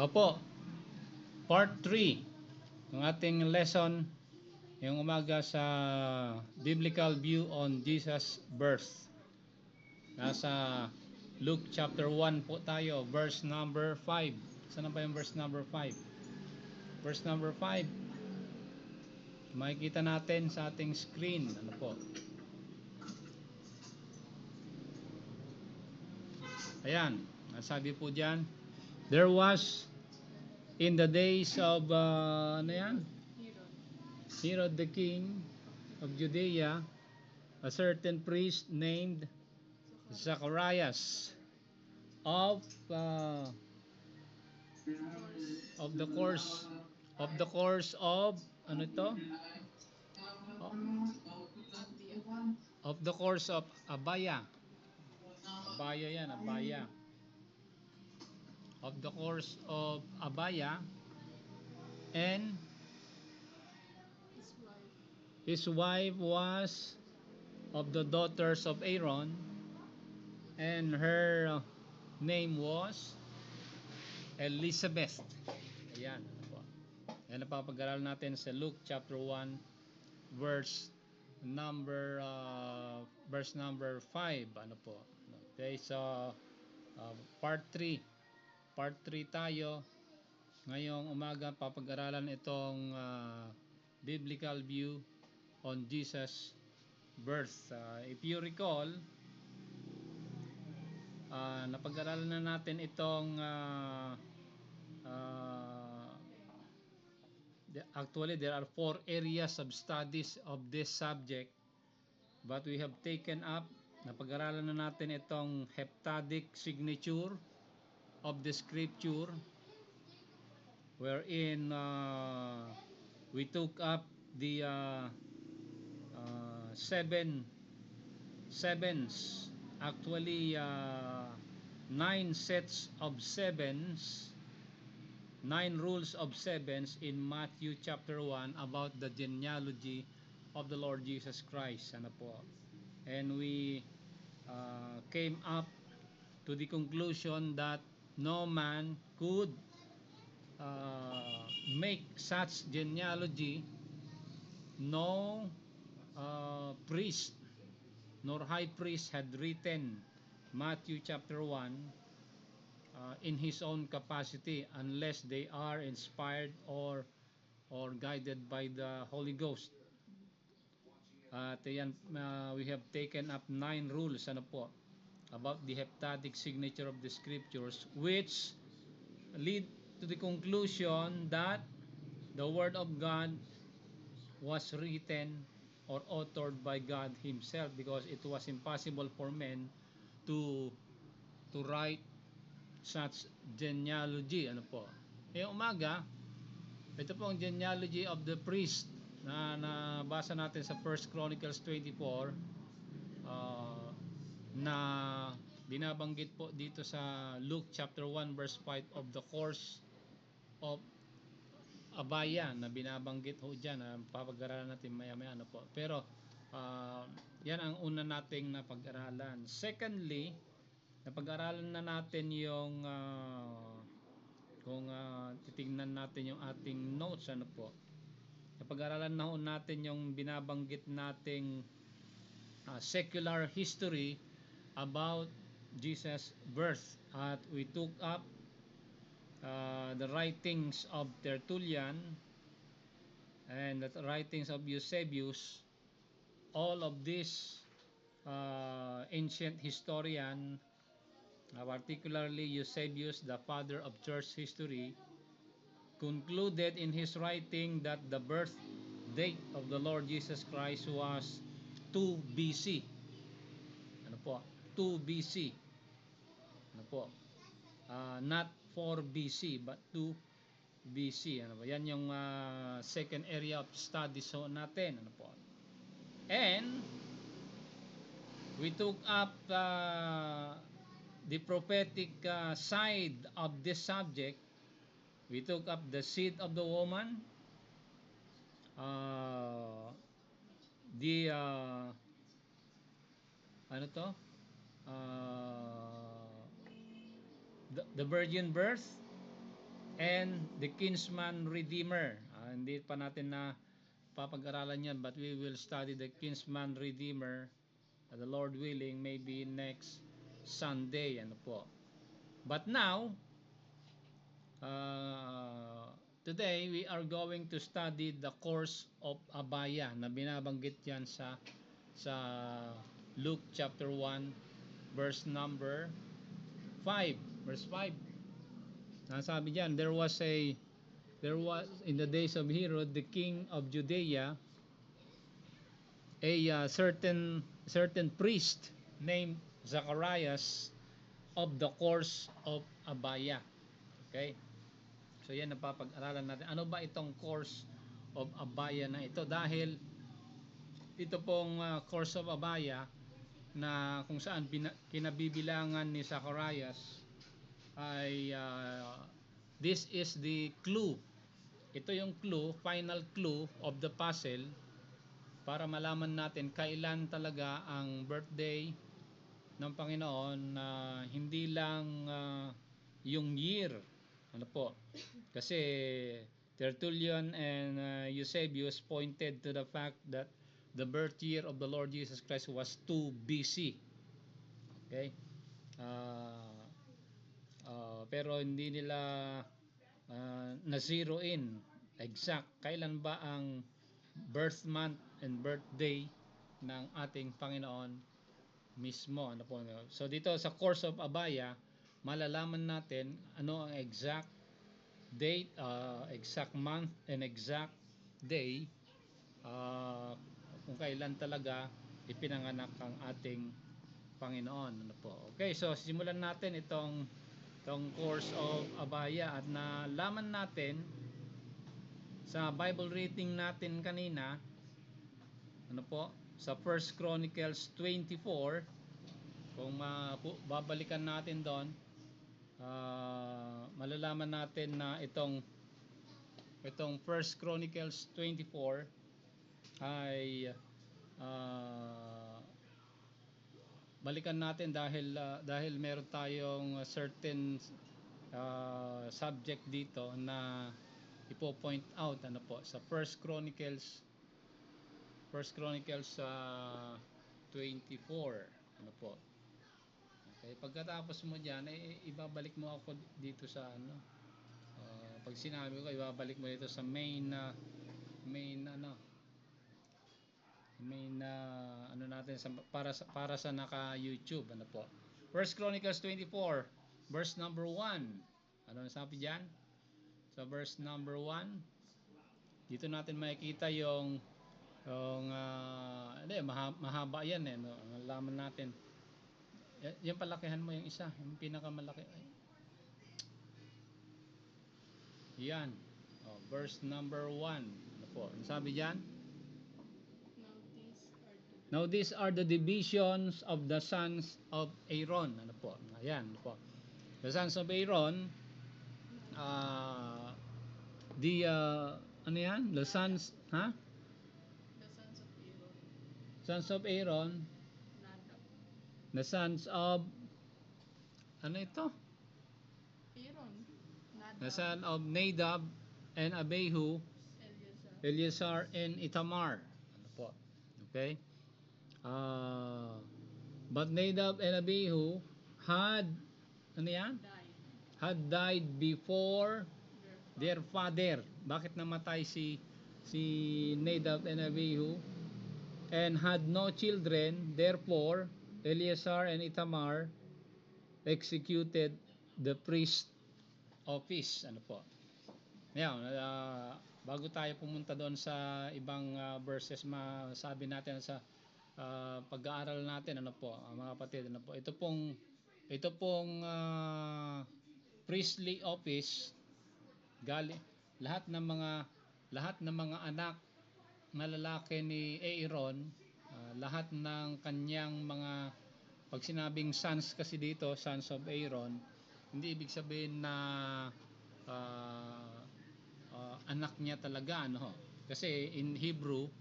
Opo, part 3 ng ating lesson ngayong umaga sa biblical view on Jesus' birth. Nasa Luke chapter 1 po tayo, verse number 5. Saan na ba yung verse number 5? Verse number 5, makikita natin sa ating screen. Ano po? Ayan, nasabi po dyan, there was in the days of Herod the king of Judea, a certain priest named Zacharias of the course of ano ito? Of the course of Abaya. Abaya yan, Abaya. Of the course of Abaya, and his wife was of the daughters of Aaron, and her name was Elizabeth. Ayan. Yan ang papag-aralan natin sa Luke chapter 1 verse number 5. Ano po? Okay, so part 3 tayo. Ngayong umaga papag-aralan itong biblical view on Jesus' birth. If you recall, napag-aralan na natin itong actually there are 4 areas of studies of this subject, but we have taken up, napag-aralan na natin itong heptadic signature of the scripture, wherein we took up the sevens, actually 9 sets of sevens, 9 rules of sevens in Matthew chapter 1 about the genealogy of the Lord Jesus Christ. Ano po? And we came up to the conclusion that no man could make such genealogy, no priest nor high priest had written Matthew chapter 1 in his own capacity, unless they are inspired or guided by the Holy Ghost. We have taken up 9 rules about the heptadic signature of the scriptures, which lead to the conclusion that the Word of God was written or authored by God Himself, because it was impossible for men to write such genealogy. Ngayong umaga, ito po ang genealogy of the priest na nabasa natin sa 1 Chronicles 24, na binabanggit po dito sa Luke chapter 1 verse 5 of the course of Abaya, na binabanggit ho dyan, na papag-aralan natin maya-maya. Pero yan ang una nating napag-aralan. Secondly, napag-aralan na natin yung kung titingnan natin yung ating notes, napag-aralan na ho natin yung binabanggit nating secular history about Jesus' birth, at we took up the writings of Tertullian and the writings of Eusebius. All of these ancient historian, particularly Eusebius, the father of church history, concluded in his writing that the birth date of the Lord Jesus Christ was 2 BC. 2 BC. Not 4 BC but 2 BC. Yan yung second area of studies natin. And we took up the prophetic side of this subject. We took up the seed of the woman, the virgin birth, and the kinsman redeemer. Hindi pa natin na papag-aralan yan, but we will study the kinsman redeemer, the Lord willing, maybe next Sunday. Ano po. But now, today we are going to study the course of Abaya na binabanggit yan sa Luke chapter 1 verse number 5. Verse 5. Nasabi diyan, there was in the days of Herod the king of Judea a certain priest named Zacharias of the course of Abaya. Okay? So yan napapag-aralan natin. Ano ba itong course of Abaya na ito? Dahil ito pong course of Abaya na kung saan kinabibilangan ni Zacharias ay this is the clue. Ito yung clue, final clue of the puzzle para malaman natin kailan talaga ang birthday ng Panginoon na hindi lang yung year. Ano po? Kasi Tertullian and Eusebius pointed to the fact that the birth year of the Lord Jesus Christ was 2 BC. Okay? Pero hindi nila na-zero in exact kailan ba ang birth month and birthday ng ating Panginoon mismo. Ano po? So dito sa course of Abaya, malalaman natin ano ang exact date, exact month and exact day kung kailan talaga ipinanganak ang ating Panginoon. Ano po? Okay, so simulan natin itong course of Abaya at nalaman natin sa Bible reading natin kanina, ano po, sa 1 Chronicles 24, kung babalikan natin doon, malalaman natin na itong 1 Chronicles 24 ay balikan natin dahil meron tayong certain subject dito na ipo-point out ano po sa 1 Chronicles 24 ano po. Okay, pagkatapos mo diyan ibabalik mo ako dito sa pag sinabi ko ibabalik mo dito sa main natin para sa naka YouTube ano po. 1 Chronicles 24 verse number 1. Ano nasabi diyan? Sa verse number 1, dito natin makikita yung mahaba yan no? Malaman natin. Yung palakihan mo yung isa, yung pinakamalaki. Yan. Verse number 1. Ano po? Ano sabi diyan? Now these are the divisions of the sons of Aaron. Ano po? Ayan, ano po. The sons of Aaron, ano yan? The sons, ha? Sons of Aaron. The sons of, ano ito? Aaron. The son of Nadab and Abihu, Eleazar and Itamar. Ano po? Okay? But Nadab and Abihu had died before their father. Bakit namatay si Nadab and Abihu? And had no children, therefore Eleazar and Itamar executed the priest office. Ano po? Ngayon, bago tayo pumunta doon sa ibang verses, masabi natin sa pag-aaral natin ano po mga kapatid, ano po, ito pong priestly office lahat ng mga anak na lalaki ni Aaron, lahat ng kanyang mga, pag sinabing sons kasi dito, sons of Aaron, hindi ibig sabihin na anak niya talaga ano, kasi in Hebrew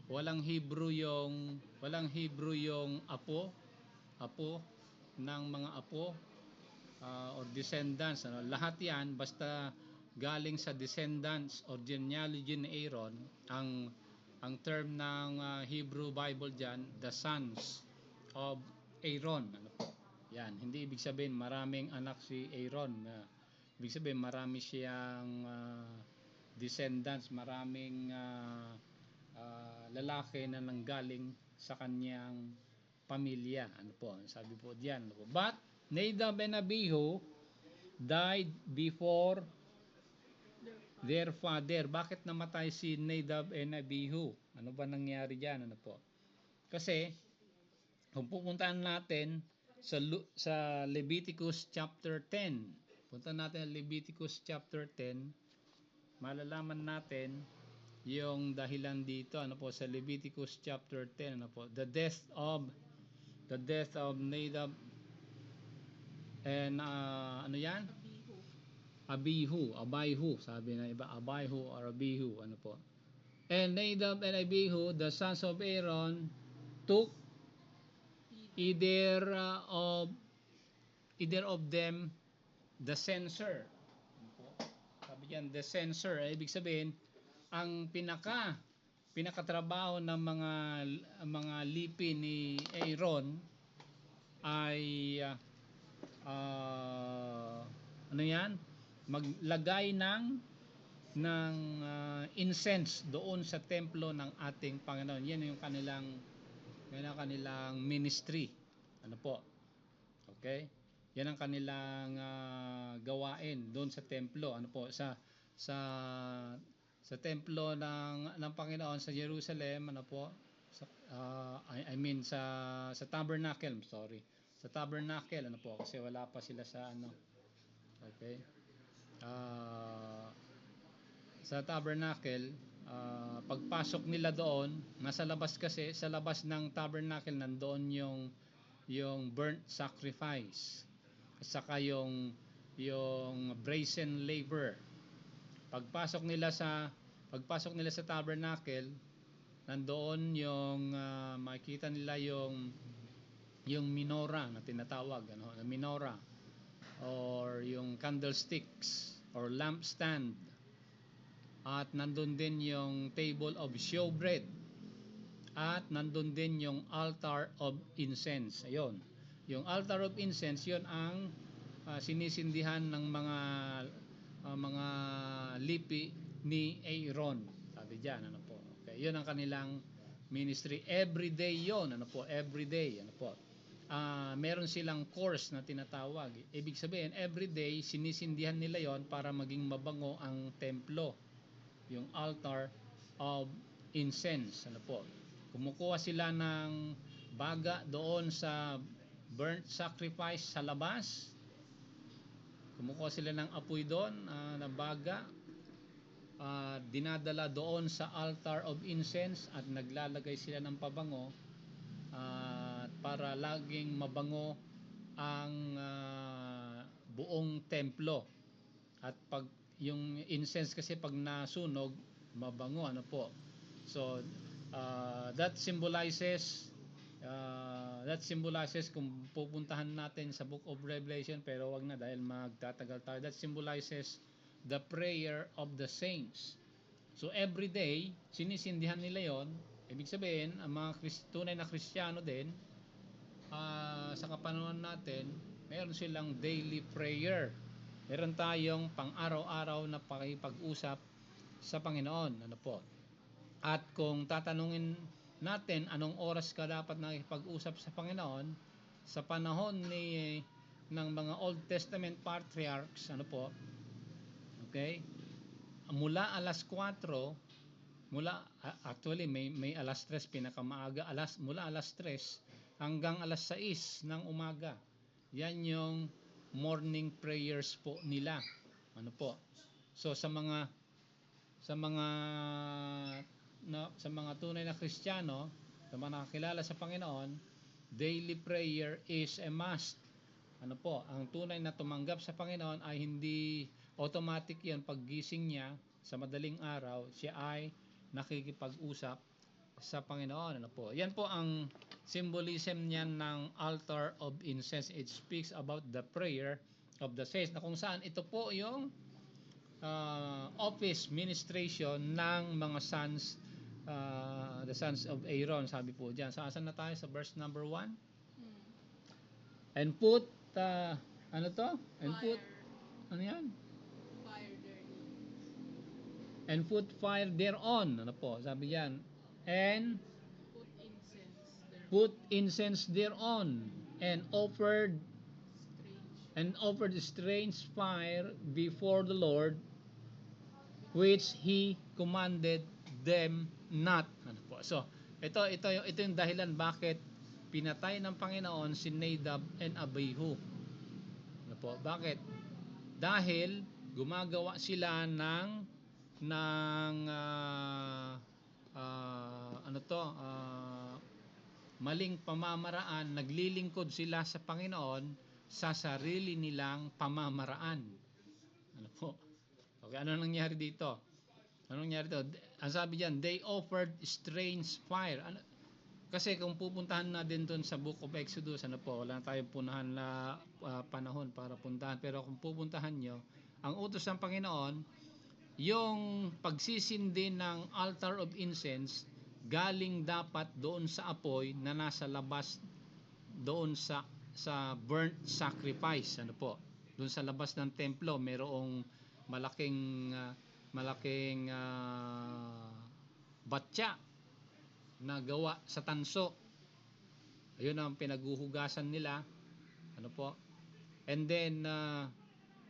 walang Hebrew yung apo ng mga apo or descendants ano, lahat yan basta galing sa descendants or genealogy ni Aaron. Ang term ng Hebrew Bible diyan, the sons of Aaron. Ano po? Yan, hindi ibig sabihin maraming anak si Aaron. Ibig sabihin marami siyang descendants, maraming lalaki na nanggaling sa kanyang pamilya. Ano po? Sabi po diyan. Ano po? But Nadab and Abihu died before their father. Bakit namatay si Nadab and Abihu? Ano ba nangyari diyan? Ano po? Kasi kung pupuntahan natin sa Leviticus chapter 10. Punta natin sa Leviticus chapter 10. Malalaman natin yung dahilan dito. Ano po, sa Leviticus chapter 10, ano po? The death of Nadab and ano 'yan? Abihu, sabi na iba, Abihu or Abihu, ano po. And Nadab and Abihu, the sons of Aaron, took either of them the censer. Ano po? Sabi diyan, the censer, ibig sabihin ang pinakatrabaho ng mga lipi ni Aaron ay ano 'yan? Maglagay ng incense doon sa templo ng ating Panginoon. Yan yung kanilang ministry. Ano po? Okay? Yan ang kanilang gawain doon sa templo. Ano po? Sa templo ng Panginoon sa Jerusalem, ano po? Sa tabernacle, sorry. Sa tabernacle, ano po? Kasi wala pa sila sa ano. Okay? Sa tabernacle, pagpasok nila doon, nasa labas kasi, sa labas ng tabernacle nandoon yung burnt sacrifice. At saka yung brazen laver. Pagpasok nila sa tabernacle, nandoon yung makikita nila yung menorah na tinatawag, ano, menorah or yung candlesticks or lampstand, at nandun din yung table of showbread, at nandun din yung altar of incense. Ayun, yung altar of incense, yun ang sinisindihan ng mga lipi ni Aaron. Sabi diyan, ano po. Okay, yun ang kanilang ministry. Everyday yun, ano po, everyday, ano po. Meron silang course na tinatawag. Ibig sabihin, everyday sinisindihan nila yon para maging mabango ang templo, yung altar of incense. Ano po? Kumukuha sila ng baga doon sa burnt sacrifice sa labas. Kumukuha sila ng apoy doon na baga. Dinadala doon sa altar of incense at naglalagay sila ng pabango para laging mabango ang buong templo. At pag yung incense kasi pag nasunog, mabango, ano po. So that symbolizes kung pupuntahan natin sa Book of Revelation, pero wag na dahil magtatagal tayo. That symbolizes the prayer of the saints. So every day sinisindihan nila yon. Ibig sabihin, ang mga tunay na Kristiyano din, sa kapanahonan natin, meron silang daily prayer. Meron tayong pang-araw-araw na pakikipag-usap sa Panginoon. Ano po? At kung tatanungin natin anong oras ka dapat nakikipag-usap sa Panginoon, sa panahon ng mga Old Testament patriarchs, ano po? Okay? Mula alas 4, actually may alas 3 pinakamaaga, mula alas 3 hanggang alas 6 ng umaga. Yan yung morning prayers po nila. Ano po? So sa mga tunay na Kristiyano, sa mga nakakilala sa Panginoon, daily prayer is a must. Ano po? Ang tunay na tumanggap sa Panginoon ay hindi automatic 'yan. Paggising niya sa madaling araw, siya ay nakikipag-usap sa Panginoon. Ano po? Yan po ang symbolism niyan ng altar of incense. It speaks about the prayer of the saints, na kung saan ito po yung office ministration ng mga sons, the sons of Aaron, sabi po diyan. So asan na tayo sa verse number 1? Hmm. And put ano to? And put Fire. ano yan? Fire therein. And put fire thereon. Ano po? Sabi diyan. And Put incense thereon. put incense thereon and Strange. offered strange fire before the Lord, which he commanded them not. Ano po? So, ito yung dahilan bakit pinatay ng Panginoon si Nadab and Abihu. Ano po? Bakit? Dahil gumagawa sila ng ano to, maling pamamaraan, naglilingkod sila sa Panginoon sa sarili nilang pamamaraan. Ano po? Okay, ano nangyari dito? Anong nangyari dito? Ang sabi diyan, they offered strange fire. Ano? Kasi kung pupuntahan na din doon sa Book of Exodus, ano po, wala tayong punahan na panahon para puntahan. Pero kung pupuntahan nyo, ang utos ng Panginoon, yung pagsisindi ng altar of incense, galing dapat doon sa apoy na nasa labas doon sa burnt sacrifice. Ano po? Doon sa labas ng templo, mayroong malaking batya na gawa sa tanso. Ayun ang pinaguhugasan nila. Ano po? And then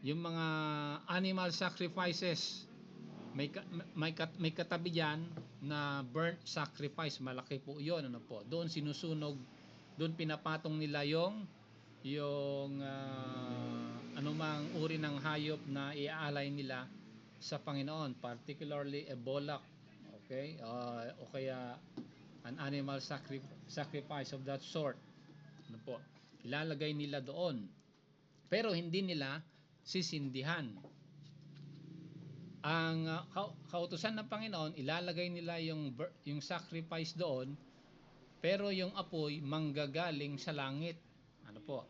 yung mga animal sacrifices, may katabi diyan na burnt sacrifice, malaki po 'yon. Ano po? Doon sinusunog, doon pinapatong nila yung anumang uri ng hayop na iaalay nila sa Panginoon, particularly a bullock, okay? O kaya an animal sacrifice of that sort. Ano po? Ilalagay nila doon. Pero hindi nila sisindihan. Ang kautusan ng Panginoon, ilalagay nila yung sacrifice doon, pero yung apoy manggagaling sa langit. Ano po?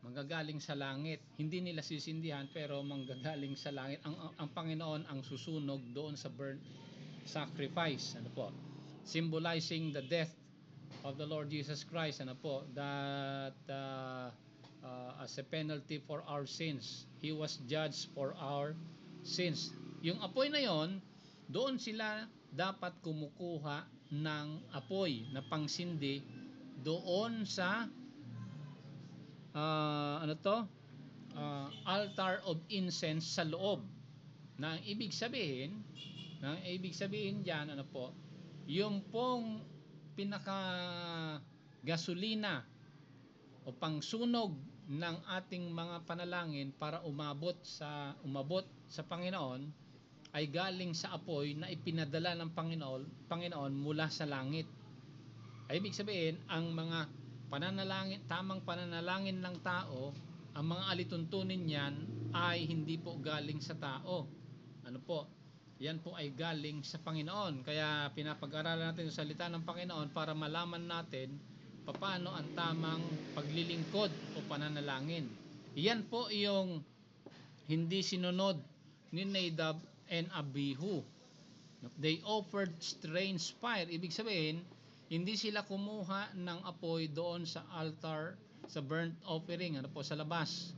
Manggagaling sa langit. Hindi nila sisindihan, pero manggagaling sa langit. Ang Panginoon ang susunog doon sa burnt sacrifice. Ano po? Symbolizing the death of the Lord Jesus Christ. Ano po? That as a penalty for our sins, He was judged for our sins. Yung apoy na yon, doon sila dapat kumukuha ng apoy na pangsindi doon sa altar of incense sa loob. Na ibig sabihin diyan, ano po, yung pong pinaka gasolina o pangsunog ng ating mga panalangin para umabot sa Panginoon ay galing sa apoy na ipinadala ng Panginoon mula sa langit. Ay ibig sabihin, ang mga tamang pananalangin ng tao, ang mga alituntunin niyan ay hindi po galing sa tao. Ano po? Yan po ay galing sa Panginoon. Kaya pinapag-aralan natin yung salita ng Panginoon para malaman natin paano ang tamang paglilingkod o pananalangin. Yan po yung hindi sinunod ni Nadab and Abihu. They offered strange fire. Ibig sabihin, hindi sila kumuha ng apoy doon sa altar, sa burnt offering, ano po, sa labas.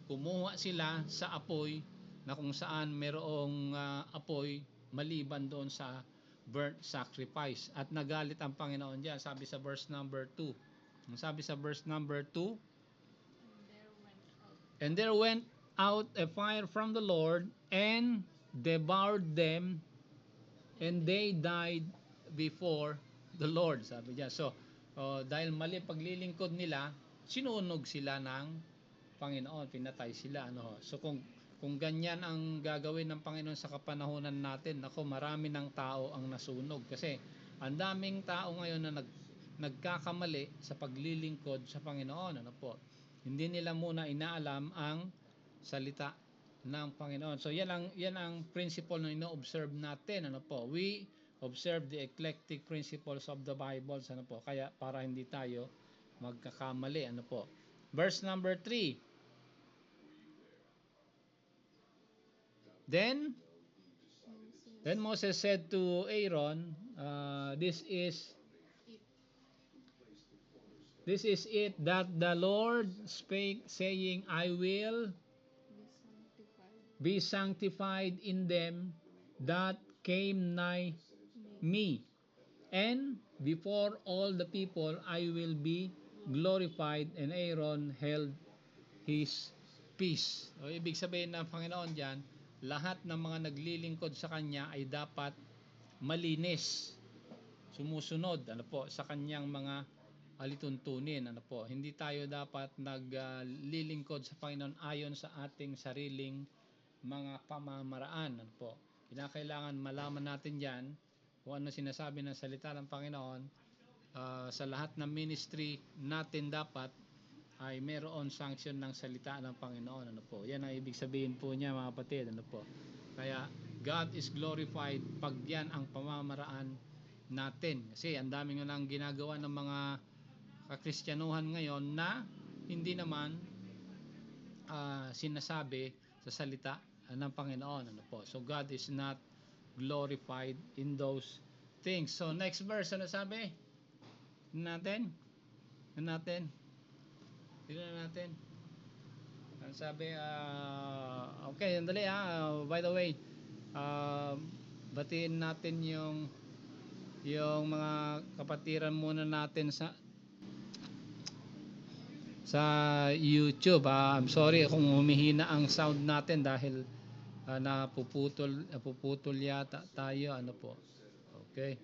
Kumuha sila sa apoy na kung saan merong apoy maliban doon sa burnt sacrifice. At nagalit ang Panginoon diyan. Sabi sa verse number 2. Sabi sa verse number 2, and there went out a fire from the Lord and devoured them, and they died before the Lord. Sabi niya. So, dahil mali paglilingkod nila, sinunog sila ng Panginoon, pinatay sila. So kung ganyan ang gagawin ng Panginoon sa kapanahunan natin, ako, marami ng tao ang nasunog. Kasi ang daming tao ngayon na nagkakamali sa paglilingkod sa Panginoon. Ano po? Hindi nila muna inaalam ang salita ng Panginoon. So yan ang principle na ino-observe natin. Ano po? We observe the eclectic principles of the Bible. Ano po? Kaya para hindi tayo magkakamali. Ano po? Verse number 3. Then Moses. Moses said to Aaron, It. this is it that the Lord spake, saying, I will Be sanctified. be sanctified in them that came nigh Me. me, and before all the people I will be glorified. And Aaron held his peace. O ibig sabihin ng Panginoon diyan, lahat ng mga naglilingkod sa kanya ay dapat malinis, sumusunod sa kanyang mga alituntunin, Hindi tayo dapat naglilingkod sa Panginoon ayon sa ating sariling mga pamamaraan, Kinakailangan malaman natin diyan kung ano sinasabi ng salita ng Panginoon. Sa lahat ng ministry natin dapat ay meron sanction ng salita ng Panginoon, Yan ang ibig sabihin po niya, mga kapatid, Kaya God is glorified pag yan ang pamamaraan natin. Kasi ang dami nga lang ginagawa ng mga kakristyanuhan ngayon na hindi naman sinasabi sa salita ng Panginoon, So God is not glorified in those things. So next verse, ano sabi? Natin? Natin? Tingnan natin. Ano sabi? Okay, andali by the way, batiin natin yung mga kapatiran muna natin sa YouTube. I'm sorry kung humihina ang sound natin dahil napuputol yata tayo, Okay.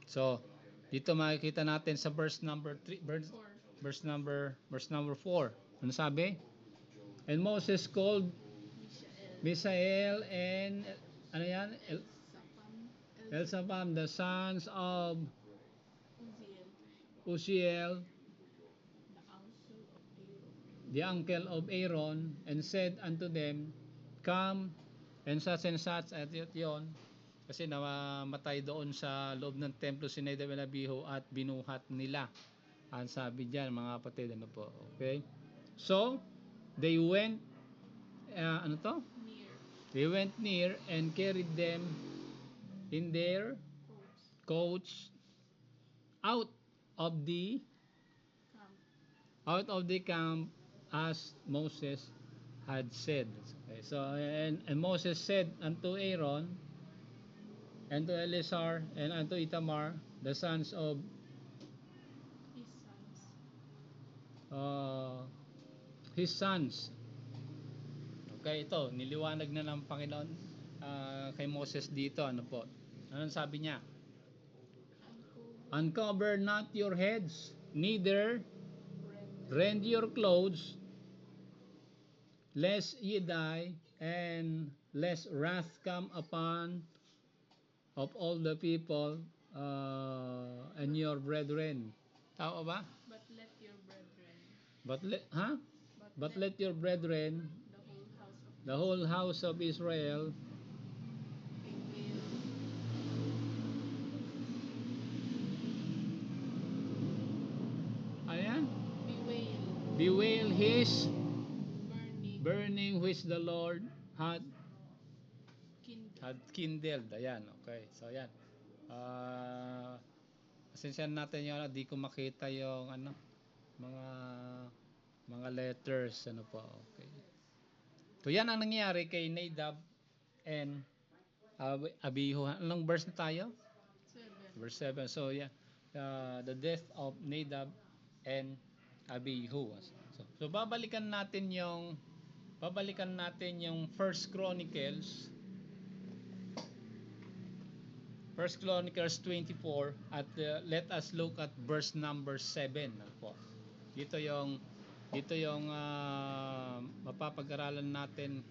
So, dito makikita natin sa verse number 3, verse number 4. Ano sabi? And Moses called Mishael. Misael and ano yan? Sapam. Elsapam, the sons of Uziel. Uziel, The uncle of the uncle of Aaron. Aaron, and said unto them, Come, and such, at yun, kasi namatay doon sa loob ng templo si Nadab and Abihu at binuhat nila. Ang sabi diyan, mga kapatid, okay? So, they went, Near. They went near and carried them in their coats out of the camp as Moses had said. Okay, so and Moses said unto Aaron and to Eleazar and unto Itamar, the sons of His sons. uh, his sons. Okay, ito niliwanag na ng Panginoon kay Moses dito, Anong sabi niya? Uncover not your heads, neither rend your clothes, lest ye die, and lest wrath come upon of all the people and your brethren. Tama ba? But let your brethren. But let your brethren, The whole house of the whole house of Israel, ayan, bewail his burning which the Lord had kindled. Ayan, okay. So ayan. Pasensyahan natin yung di ko makita yung mga letters, okay. So yan ang nangyari kay Nadab and Abihu. Anong verse na tayo? 7. Verse 7. So yeah, the death of Nadab and Abihu. So babalikan natin yung First Chronicles 24 at let us look at verse number 7 po. Dito yung mapapag-aralan natin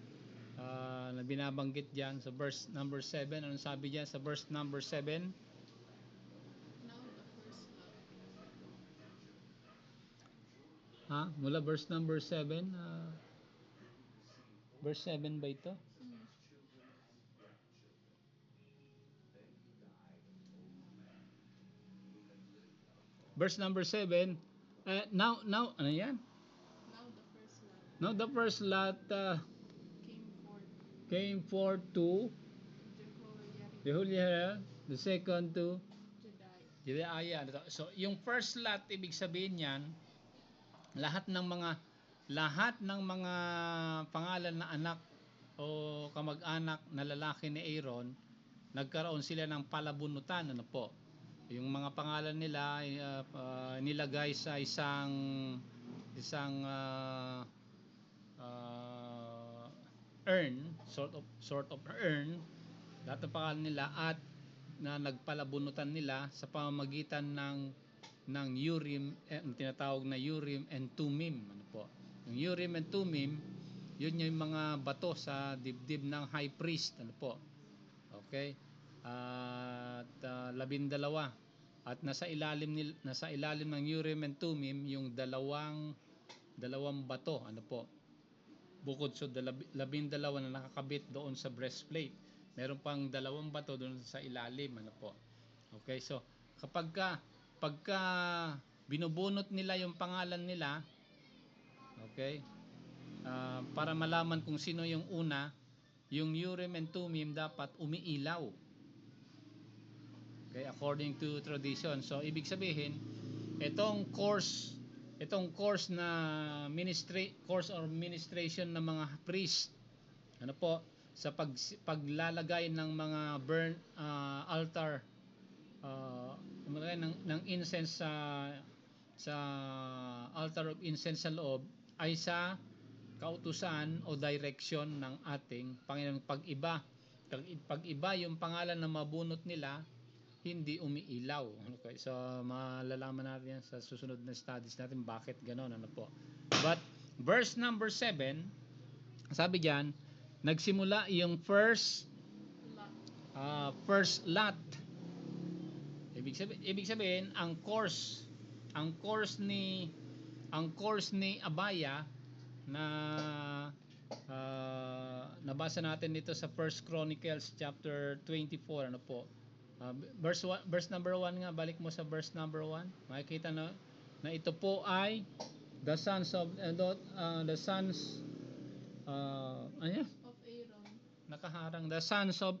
na binabanggit diyan sa verse number 7. Ano sabi diyan sa verse number 7? Now the first love. Mula verse number 7, verse 7 ba ito? Verse number 7, now ano yan? Now the first lot. Now the first lot Came forth. came forth to Jehoiarib, Jehoiada, the second to Jedaiah. Jedaiah. So, yung first lot, ibig sabihin yan, lahat ng mga pangalan na anak o kamag-anak na lalaki ni Aaron, nagkaroon sila ng palabunutan, ano po. Yung mga pangalan nila nilagay sa isang urn, sort of urn, lahat ng pangalan nila at na nagpalabunutan nila sa pamamagitan ng Urim, ang tinatawag na Urim and Tumim, ano po. Yung Urim and Tumim, yun yung mga bato sa dibdib ng high priest, ano po. Okay? At 12 at nasa ilalim ng Urim and Tumim yung dalawang bato, ano po. Bukod sa 12 na nakakabit doon sa breastplate, meron pang 2 bato doon sa ilalim, ano po. Okay, so pagka binubunot nila yung pangalan nila, okay, para malaman kung sino yung una, yung Urim and Tumim dapat umiilaw. Okay, according to tradition. So ibig sabihin, itong course na course or ministration ng mga priest, ano po, sa paglalagay ng mga burn altar, ng incense sa altar of incense sa loob, ay sa kautusan o direction ng ating Panginoon. Pag iba yung pangalan na mabunot nila, hindi umiilaw. Okay, so malalaman natin yan sa susunod na studies natin bakit gano'n, ano po. But verse number 7, sabi diyan, nagsimula yung first lot. Ibig sabihin ang course ni Abaya na nabasa natin dito sa 1 Chronicles chapter 24, ano po. Verse number 1 nga, balik mo sa verse number 1. Makikita na ito po ay the sons of of Aaron. nakaharang, the sons of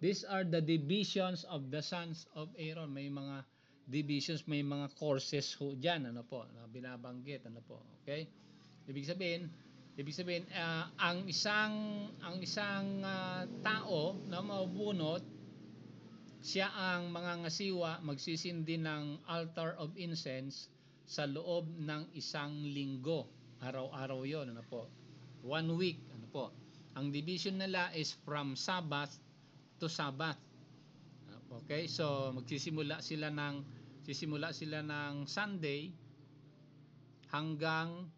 these are the divisions of the sons of Aaron. May mga divisions, may mga courses ho diyan, ano po, na binabanggit, ano po. Okay? Ibig sabihin ang isang tao na mabunot, siya ang mangangasiwa, magsisindi ng altar of incense sa loob ng isang linggo. Araw-araw 'yon, ano po. 1 week, ano po. Ang division nila is from Sabbath to Sabbath. Okay? So magsisimula sila ng Sunday hanggang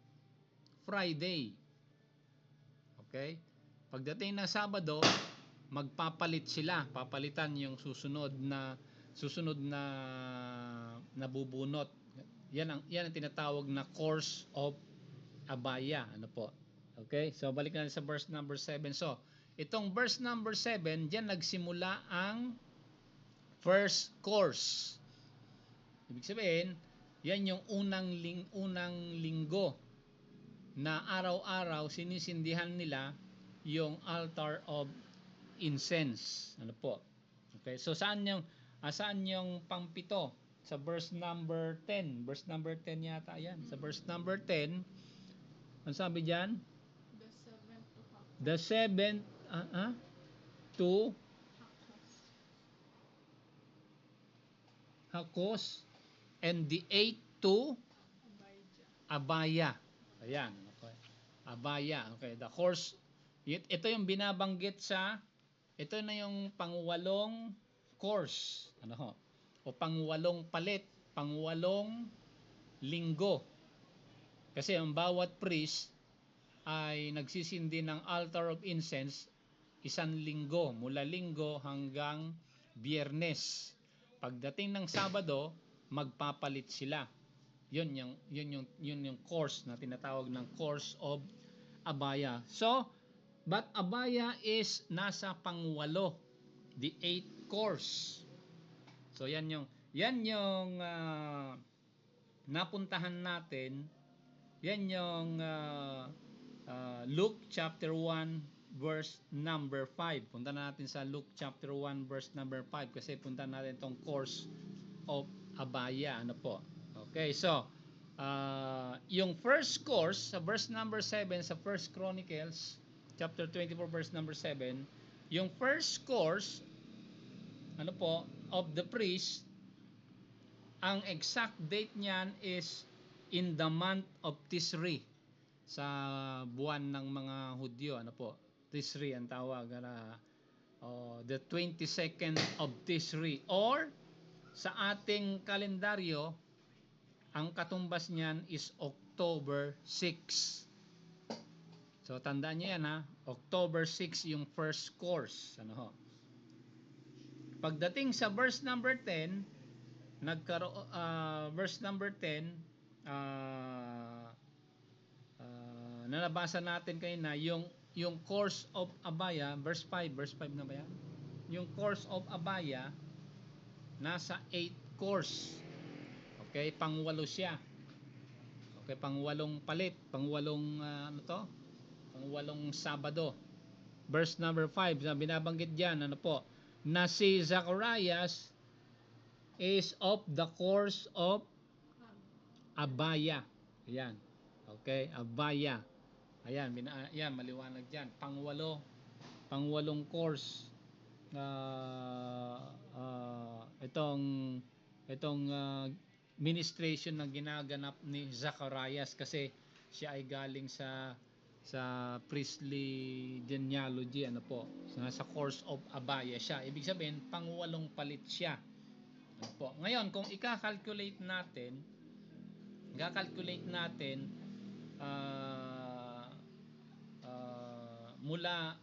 Friday. Okay? Pagdating ng Sabado, papalitan yung susunod na nabubunot. Yan ang tinatawag na course of Abaya, ano po. Okay? So balik natin sa verse number 7. So, itong verse number 7, diyan nagsimula ang first course. Ibig sabihin, yan yung unang linggo na araw-araw sinisindihan nila yung altar of incense, ano po. Okay, so saan yung pangpito? Sa verse number 10 yata yan. Sa verse number 10, ano sabi diyan? The seventh to Hakos, and the 8th to Abaya. Ayan, okay. Abaya, okay. The course, ito yung binabanggit ito na yung pangwalong course, ano ho? O pangwalong palit, pangwalong linggo. Kasi ang bawat priest ay nagsisindi ng altar of incense isang linggo, mula linggo hanggang Biyernes. Pagdating ng Sabado, magpapalit sila. Yun yung course na tinatawag ng course of Abaya. So, but Abaya is nasa pangwalo, the 8th course. So yan yung napuntahan natin Yan yung Luke chapter 1 verse number 5. Punta na natin sa Luke chapter 1 verse number 5 kasi punta natin tong course of Abaya. Ano po? Okay, so yung first course sa verse number 7 sa First Chronicles chapter 24 verse number 7, yung first course ano po of the priest, ang exact date niyan is in the month of Tisri, sa buwan ng mga Hudyo. Ano po? Tisri ang tawag na the 22nd of Tisri, or sa ating kalendaryo ang katumbas niyan is October 6. So tandaan niyo yan, ha. October 6 yung first course. Ano ho? Pagdating sa verse number 10, verse number 10, na nabasa natin kanina, yung course of Abaya, verse 5 na ba yan? Yung course of Abaya nasa 8 course. Okay, pangwalo siya. Okay, pangwalong palit, pangwalong pangwalong Sabado. Verse number 5 na binabanggit diyan, ano po? Na si Zacharias is of the course of Abaya. Ayan. Okay, Abaya. Ayan, ayan, maliwanag diyan. Pangwalong course na itong ministration na ginaganap ni Zacharias, kasi siya ay galing sa priestly genealogy, ano po, sa course of Abaya siya. Ibig sabihin, pangwalong palit siya. Ano po? Ngayon, kung i-calculate natin mula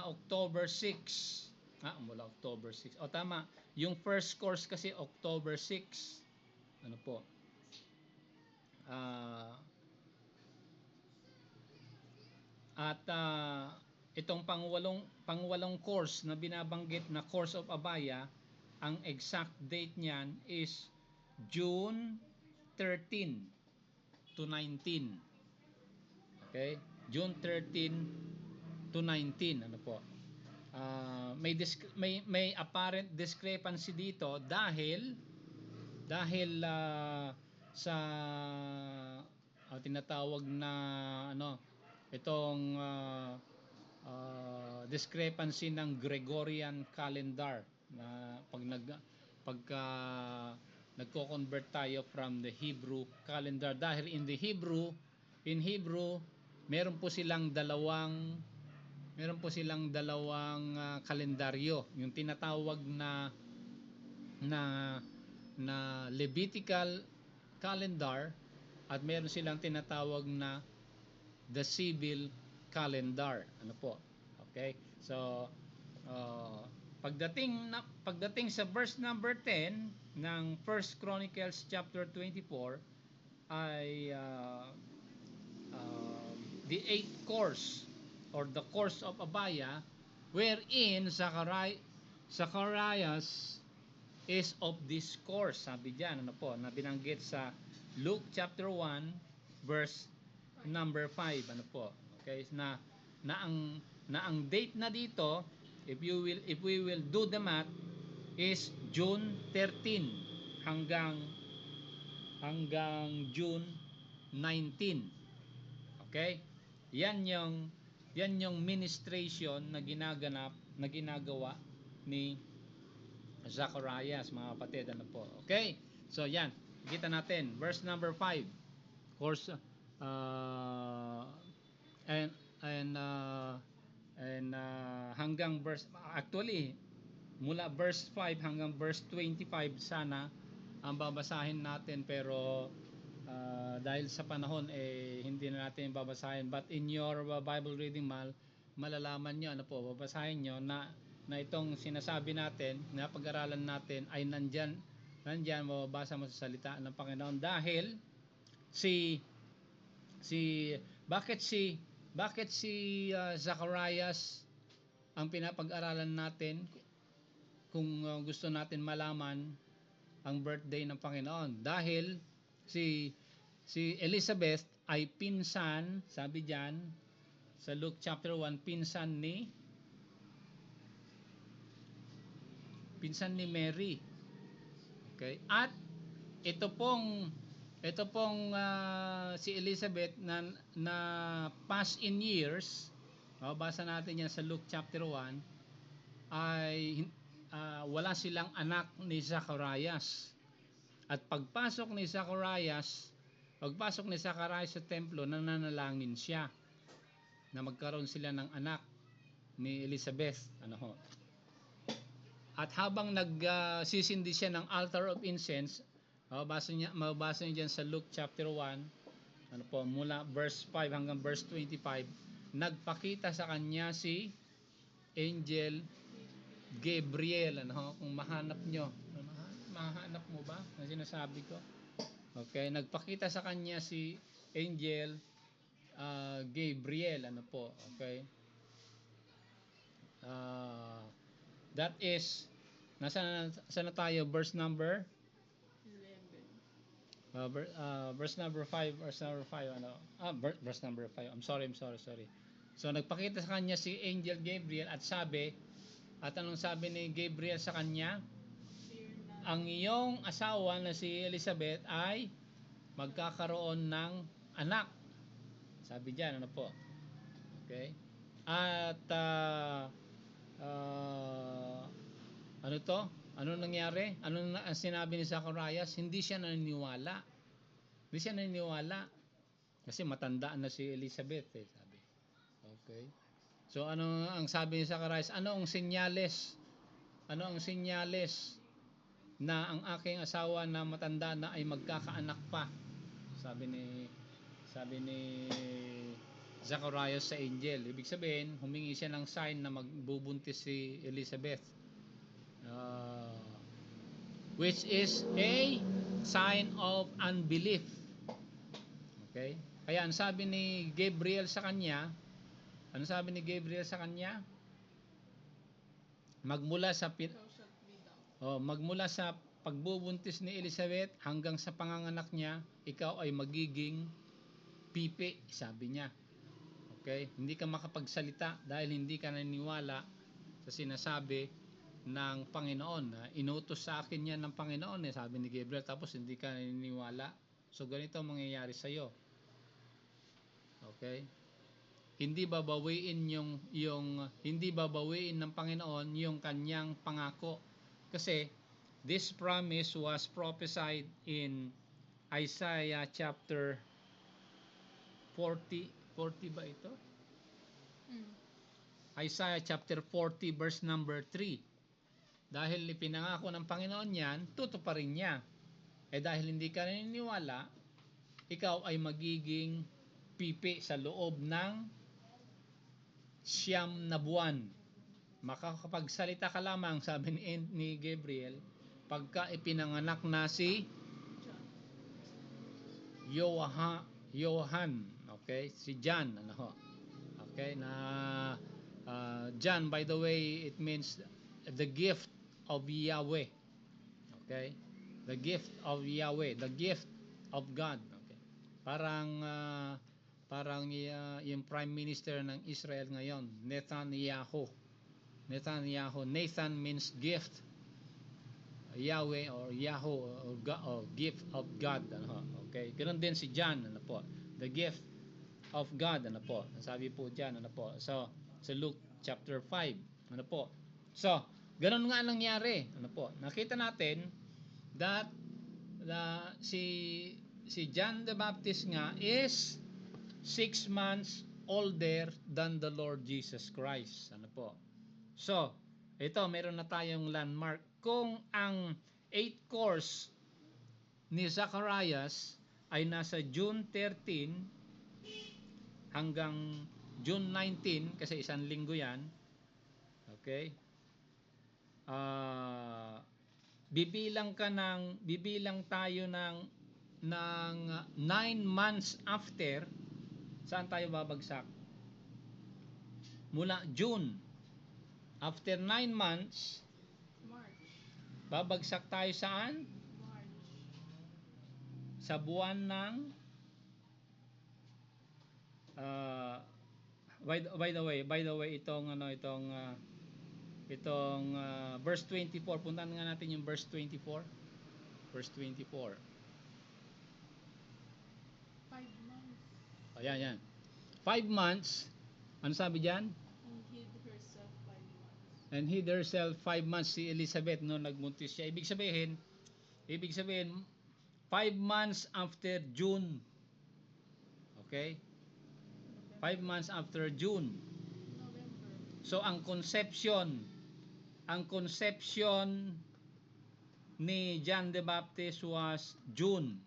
October 6, mula October 6. O tama, yung first course kasi October 6. Ano po? Itong pangwalong course na binabanggit na course of Abaya, ang exact date niyan is June 13 to 19. Okay? June 13 to 19. Ano po? May apparent discrepancy dito dahil sa tinatawag na itong discrepancy ng Gregorian calendar, na pagka nagko-convert tayo from the Hebrew calendar, dahil in Hebrew meron po silang dalawang kalendaryo, yung tinatawag na Levitical calendar, at meron silang tinatawag na the civil calendar. Ano po? Okay? So pagdating sa verse number 10 ng First Chronicles chapter 24 ay the 8th course or the course of Abaya, wherein Zacharias is of this course. Sabi diyan, ano po, na binanggit sa Luke chapter 1 verse number 5. Ano po? Okay, na ang date na dito, if we will do the math, is June 13 hanggang June 19. Okay? Yan yung ministration na ginagawa ni Zacharias, mga kapatid. Ano po? Okay? So yan, kita natin verse number 5. Course and hanggang verse, actually mula verse 5 hanggang verse 25 sana ang babasahin natin, pero dahil sa panahon hindi na natin babasahin, but in your Bible reading malalaman nyo, ano po, babasahin nyo na itong sinasabi natin, na pag-aralan natin ay nandyan mababasa mo sa salita ng Panginoon. Dahil bakit si Zacharias ang pinapag-aralan natin kung gusto natin malaman ang birthday ng Panginoon? Dahil si si Elizabeth ay pinsan, sabi diyan sa Luke chapter 1, pinsan ni Mary. Okay? At ito pong si Elizabeth na past in years, mababasa natin yan sa Luke chapter 1, ay wala silang anak ni Zacharias. At pagpasok ni Zacharias sa templo, nananalangin siya na magkaroon sila ng anak ni Elizabeth. Ano ho? At habang nagsisindi siya ng altar of incense, mababasa niyo diyan sa Luke chapter 1, ano po, mula verse 5 hanggang verse 25, nagpakita sa kanya si Angel Gabriel. Ano ho? Kung mahanap nyo, mahanap mo ba ang sinasabi ko? Okay, nagpakita sa kanya si Angel Gabriel. Ano po? Okay. That is, saan na tayo? Verse number 11. verse number 5, ano? Verse number 5. I'm sorry. So nagpakita sa kanya si Angel Gabriel at anong sabi ni Gabriel sa kanya? Fear not. Ang iyong asawa na si Elizabeth ay magkakaroon ng anak. Sabi diyan, ano po? Okay? At ano to? Ano nangyari? Ano ang sinabi ni Zacharias? Hindi siya naniniwala. Kasi matandaan na si Elizabeth, sabi. Okay. So ano ang sabi ni Zacharias? Ano ang senyales na ang aking asawa na matanda na ay magkakaanak pa? Sabi ni Zacharias sa angel. Ibig sabihin, humingi siya ng sign na magbubuntis si Elizabeth. Which is a sign of unbelief. Okay? Kaya ang sabi ni Gabriel sa kanya, magmula sa Thou shalt be thou. magmula sa pagbubuntis ni Elizabeth hanggang sa panganganak niya, ikaw ay magiging pipi, sabi niya. Okay? Hindi ka makapagsalita dahil hindi ka naniniwala sa sinasabi ng Panginoon. Inutos sa akin yan ng Panginoon, sabi ni Gabriel, tapos hindi ka naniniwala. So ganito ang mangyayari sa iyo. Okay? Hindi babawiin ng Panginoon yung kanyang pangako. Kasi this promise was prophesied in Isaiah chapter 40 ba ito? Isaiah chapter 40 verse number 3. Dahil ipinangako ng Panginoon yan, tutuparin niya. Dahil hindi ka naniniwala, ikaw ay magiging pipi sa loob ng 9 na buwan. Makakapagsalita ka lamang, sabi ni Gabriel, pagka ipinanganak na si Johan, okay? Si John, ano ho? Okay, John, by the way, it means the gift of Yahweh. Okay? The gift of Yahweh, the gift of God. Okay? Parang yung prime minister ng Israel ngayon, Netanyahu. Nathan means gift. Yahweh or Yahoo or, God, or gift of God. Ano, okay? Ganoon din si John, ano po? The gift of God, ano po? Sabi po diyan, ano po? So, sa Luke chapter 5, ano po? So, ganoon nga nangyari, ano po? Nakita natin that si John the Baptist nga is 6 months older than the Lord Jesus Christ. Ano po? So, ito, meron na tayong landmark. Kung ang 8 course ni Zacharias ay nasa June 13 hanggang June 19, kasi isang linggo yan, okay? Bibilang tayo ng 9 months after. Saan tayo babagsak? Mula June. After 9 months, March. babagsak tayo saan? March. Sa buwan ng uh, by the way, verse 24, puntahan nga natin yung verse 24. Verse 24. 5 months. Ayan, yan. 5 months. Ano sabi diyan? And hid herself 5 months. And hid herself 5 months si Elizabeth no nagbuntis siya. Ibig sabihin 5 months after June. Okay? 5 months after June. November. So ang conception ni John the Baptist was June.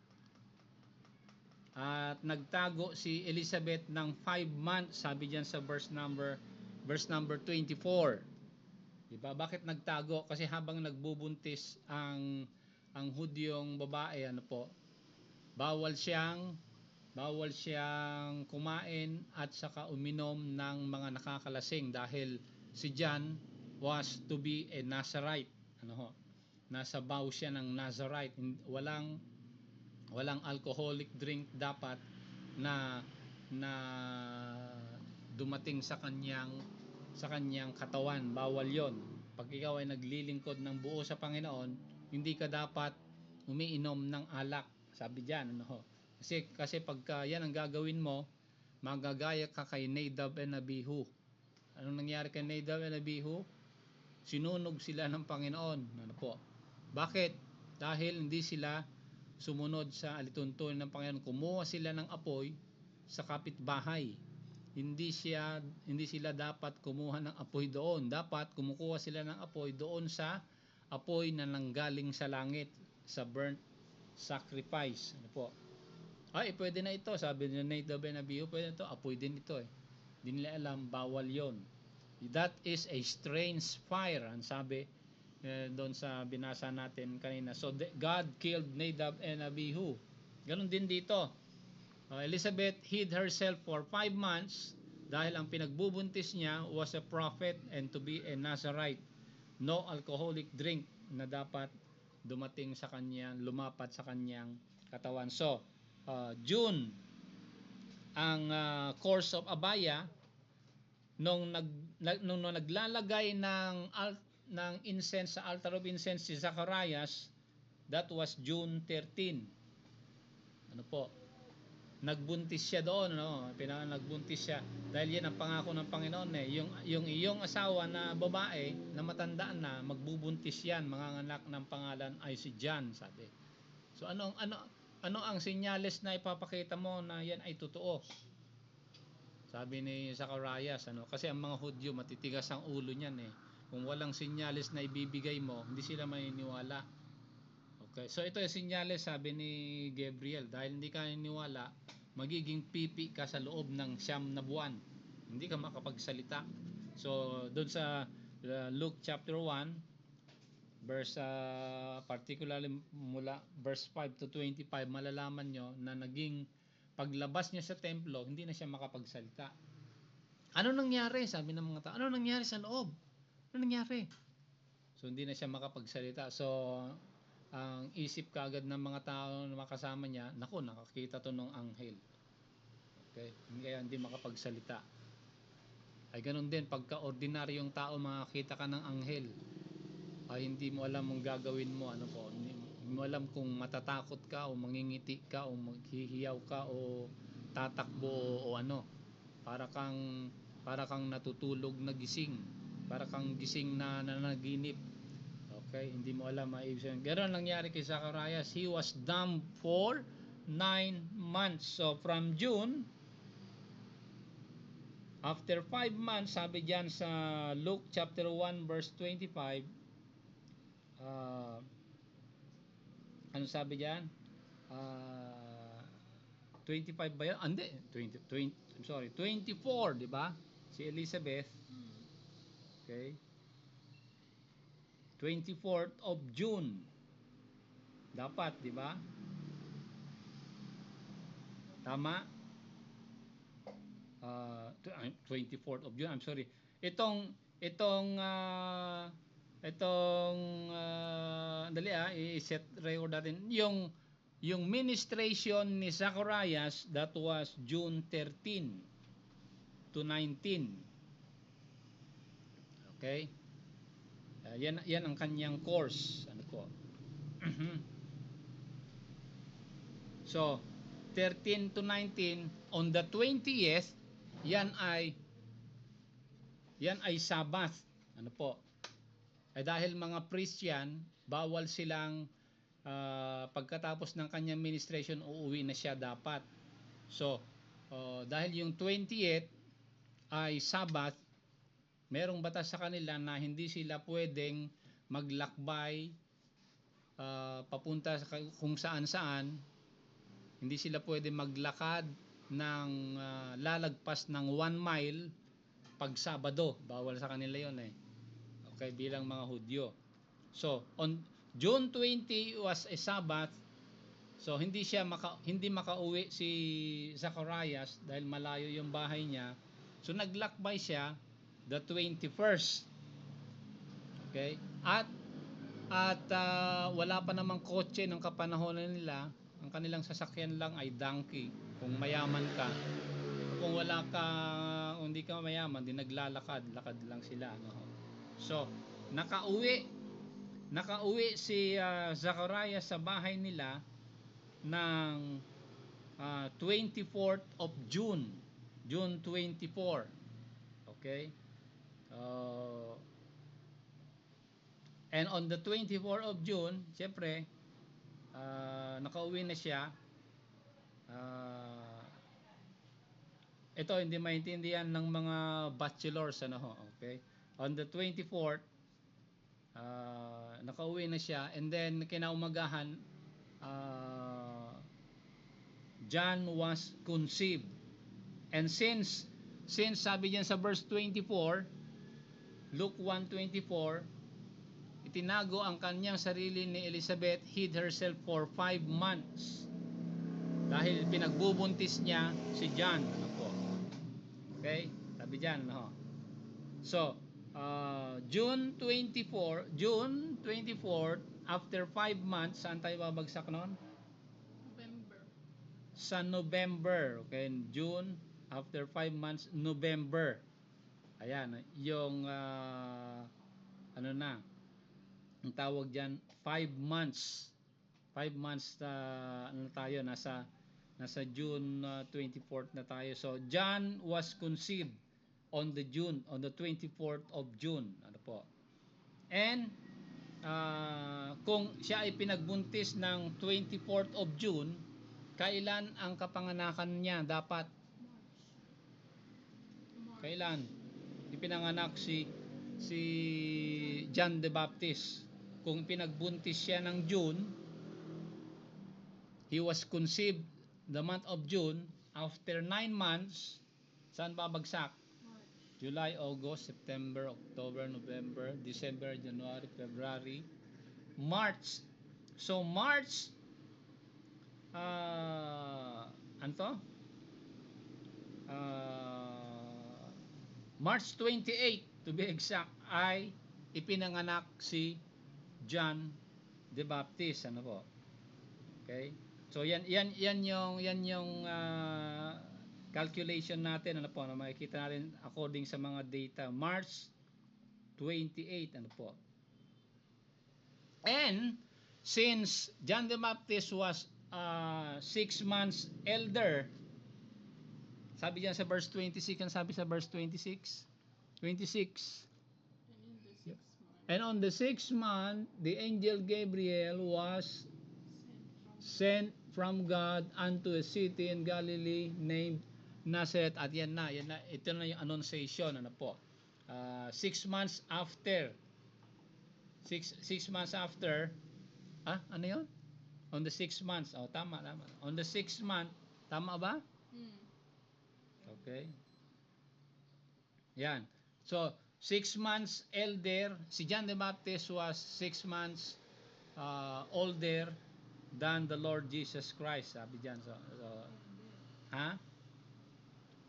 At nagtago si Elizabeth ng 5 months, sabi diyan sa verse number 24. Diba? Bakit nagtago? Kasi habang nagbubuntis ang Hudyong babae, ano po? Bawal siyang kumain at saka uminom ng mga nakakalasing dahil si John was to be a Nazarite. Ano ho? Nasa vow siya ng Nazarite. Walang alcoholic drink dapat na dumating sa kanyang katawan. Bawal 'yon. Pag ikaw ay naglilingkod ng buo sa Panginoon, hindi ka dapat umiinom ng alak. Sabi diyan, ano ho? Kasi pagka yan ang gagawin mo, magagaya ka kay Nadab and Abihu. Anong nangyari kay Nadab and Abihu? Sinunog sila ng Panginoon. Ano po? Bakit? Dahil hindi sila sumunod sa alituntunin ng Panginoon. Kumuha sila ng apoy sa kapitbahay. Hindi sila dapat kumuha ng apoy doon. Dapat kumukuha sila ng apoy doon sa apoy na nanggaling sa langit, sa burnt sacrifice. Ano po? Ay, pwede na ito. Sabi ni Nadab and Abihu, pwede na ito. Apoy din ito eh. Hindi nila alam, bawal yon. That is a strange fire. Ang sabi doon sa binasa natin kanina. So God killed Nadab and Abihu. Ganon din dito. Elizabeth hid herself for 5 months dahil ang pinagbubuntis niya was a prophet and to be a Nazarite. No alcoholic drink na dapat dumating sa kanya, lumapat sa kanyang katawan. So, June ang course of Abaya nung naglalagay ng incense sa altar of incense si Zacharias, that was June 13. Ano po? Nagbuntis siya doon, no? Nagbuntis siya dahil yan ang pangako ng Panginoon eh. Yung iyong asawa na babae na matandaan na, magbubuntis yan, manganganak ng pangalan ay si John, sabi. So ano ang senyales na ipapakita mo na yan ay totoo? Sabi ni Zacharias, kasi ang mga Hudyo matitigas ang ulo niyan eh. Kung walang senyales na ibibigay mo, hindi sila maniniwala. Okay, so ito yung senyales, sabi ni Gabriel, dahil hindi ka naniniwala, magiging pipi ka sa loob ng 9 na buwan. Hindi ka makapagsalita. So doon sa Luke chapter 1, verse particularly mula verse 5 to 25, malalaman nyo na naging paglabas niya sa templo, hindi na siya makapagsalita. Ano nangyari? Sabi ng mga tao, ano nangyari sa loob? Ano nangyari? So hindi na siya makapagsalita. So ang isip kaagad ng mga tao na makasama niya, naku, nakakita to ng anghel. Okay? Kaya hindi makapagsalita. Ay ganun din, pagka ordinaryong tao makakita ka ng anghel, ay hindi mo alam ang gagawin mo, hindi mo alam kung matatakot ka o mangingiti ka o maghihiyaw ka o tatakbo o ano. Para kang natutulog na gising, para kang gising na nanaginip. Okay, hindi mo alam maibig sabihin. Ganoon nangyari kay Zacharias. He was dumb for 9 months. So from June, after 5 months, sabi diyan sa Luke chapter 1 verse 25, ano sabi diyan? 25 ba yan? Hindi, 24, di ba? Si Elizabeth. Okay. 24th of June. Dapat, di ba? Tama? 24th of June, I'm sorry. Itong i-set record natin yung ministration ni Zacharias, that was June 13. to 19. Okay? Yan ang kanyang course. Ano po? So, 13 to 19, on the 20th, yan ay Sabbath. Ano po? Dahil mga priest yan, bawal silang pagkatapos ng kanyang ministration, uuwi na siya dapat. So, dahil yung 20th ay Sabbath, merong batas sa kanila na hindi sila pwedeng maglakbay papunta sa kung saan-saan. Hindi sila pwedeng maglakad ng lalagpas ng 1 mile pag Sabado. Bawal sa kanila yon eh. Okay, bilang mga Hudyo. So, on June 20 was a Sabbath. So, hindi makauwi si Zacharias dahil malayo yung bahay niya. So, naglakbay siya the 21st. Okay? At wala pa namang kotse ng kapanahonan nila. Ang kanilang sasakyan lang ay donkey. Kung mayaman ka. Kung hindi ka mayaman, di lakad lang sila. No? So, nakauwi si Zacharias sa bahay nila ng 24th of June 24. Okay? And on the 24th of June, siyempre, nakauwi na siya. Ito hindi maintindihan ng mga bachelors, okay? On the 24th, nakauwi na siya, and then kinaumagahan, John was conceived. And since sabi diyan sa verse 24, Luke 1:24, itinago ang kanyang sarili ni Elizabeth, hid herself for 5 months. Dahil pinagbubuntis niya si John. Ano po? Okay? Sabi diyan, So, June 24, after 5 months, saan tayo babagsak noon? November. Sa November. Okay? June, after 5 months, November. Ayan, yung ang tawag diyan, 5 months. 5 months tayo, nasa June 24th na tayo. So John was conceived on the 24th of June. Ano po? And kung siya ay pinagbuntis ng 24th of June, kailan ang kapanganakan niya dapat? March. Kailan ipinanganak si John the Baptist? Kung pinagbuntis siya ng June, he was conceived the month of June. After 9 months, saan babagsak? March. July, August, September, October, November, December, January, February, March. So March, March 28 to be exact, ay ipinanganak si John the Baptist. Ano po? Okay? So yan yung calculation natin, ano po, na makikita natin according sa mga data. March 28, ano po. And since John the Baptist was 6 months elder, sabi diyan sa verse 26, ang sabi sa verse 26? 26. And in the 6th month, And on the 6th month, the angel Gabriel was sent sent from from God unto a city in Galilee named Nazareth. At yan na, ito na yung annunciation, ano po. 6 months after, 6 months after, ano yun? On the 6 months, tama. On the 6th month, tama ba? Okay. Yan. So, 6 months elder, si John the Baptist was 6 months older than the Lord Jesus Christ. Sabi diyan.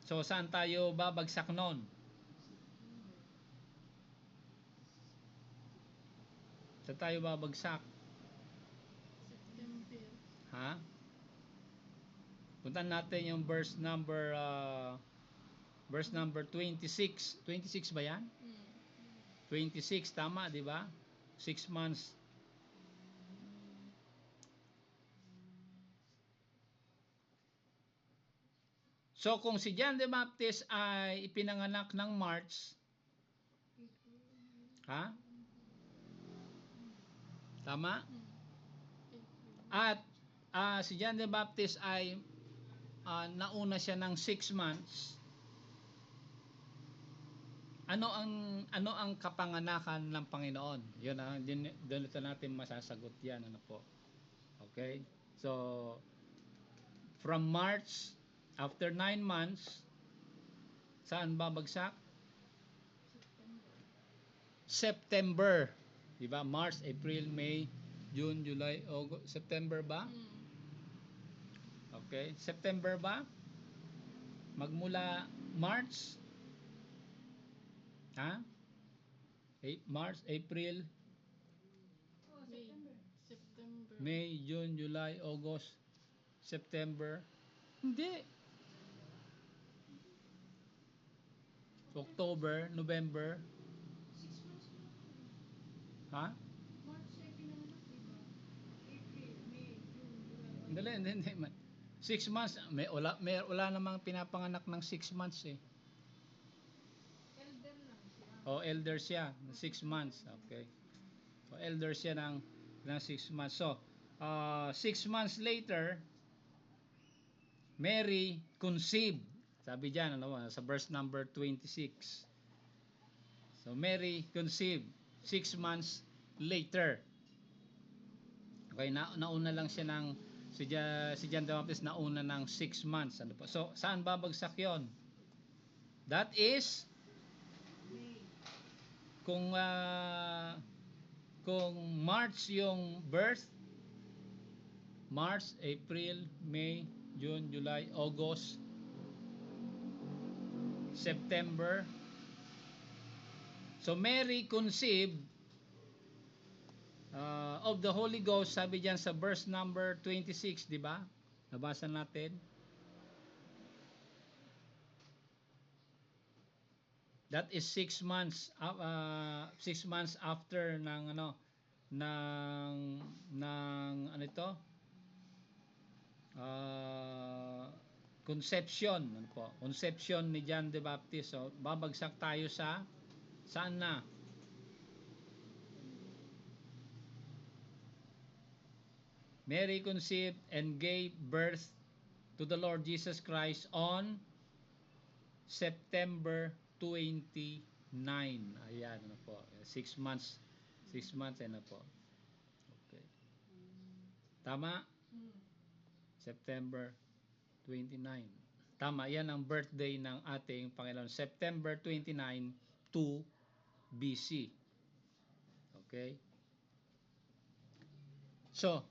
So, saan tayo babagsak noon? Saan tayo babagsak? September. Puntan natin yung verse number Verse number 26. 26 ba yan? 26, tama, di ba? 6 months. So, kung si John the Baptist ay ipinanganak ng March, ha? Tama? At si John the Baptist ay nauna siya ng 6 months. Ano ang kapanganakan ng Panginoon? 'Yun doon natin masasagot 'yan, ano po. Okay? So from March, after 9 months, saan babagsak? September. 'Di ba? March, April, May, June, July, August, September ba? Okay? September ba? Magmula March, ha? March, April, September. May, June, July, August, September. Hindi. October, November. Ha? Hindi. 6 months, wala namang pinapanganak ng 6 months eh. Elder siya, 6 months. Okay. So, elder siya ng 6 months. So, 6 months later, Mary conceived. Sabi diyan, sa verse number 26. So, Mary conceived 6 months later. Okay, nauna lang siya ng si John the Baptist nauna ng 6 months. Ano po? So, saan babagsak 'yon? That is kung March yung birth, March, April, May, June, July, August, September. So Mary conceived of the Holy Ghost, sabi diyan sa verse number 26, di ba? Nabasa natin. That is 6 months 6 months after ng conception, ano po? Conception ni John the Baptist. So babagsak tayo sa saan na? Mary conceived and gave birth to the Lord Jesus Christ on September 29. Ayan, ano po. 6 months. 6 months, ano po. Okay. Tama? September 29. Tama, yan ang birthday ng ating Panginoon. September 29, 2 BC. Okay? So,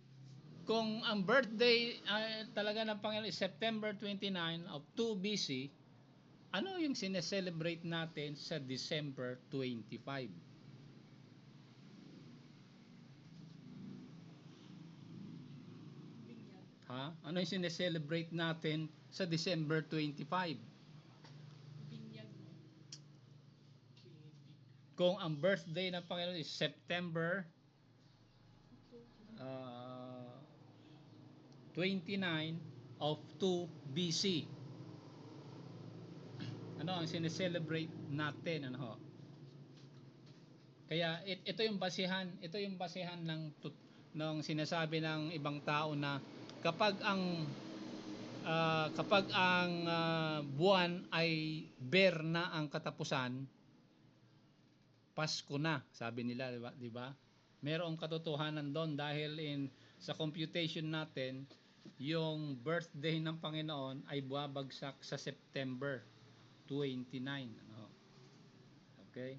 kung ang birthday talaga ng Panginoon is September 29 of 2 BC, ano yung sineselebrate natin sa December 25? Ha? Ano yung sineselebrate natin sa December 25? Kung ang birthday ng Panginoon is September 29 of 2 BC. Ano ang sineselebrate natin, ano ho? Kaya ito yung basihan ng sinasabi ng ibang tao na kapag ang buwan ay bear na ang katapusan, Pasko na, sabi nila, di ba? Merong katotohanan doon dahil sa computation natin, yung birthday ng Panginoon ay buwabagsak sa September 29. Okay?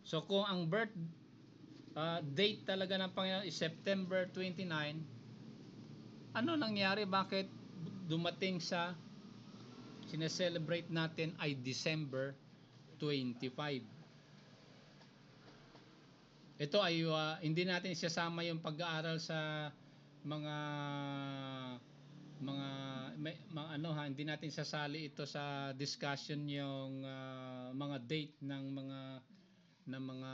So kung ang birth date talaga ng Panginoon is September 29, ano nangyari? Bakit dumating sa sineselebrate natin ay December 25? Ito ay hindi natin isasama yung pag-aaral sa mga ano ha, hindi natin sasali ito sa discussion yung mga date ng mga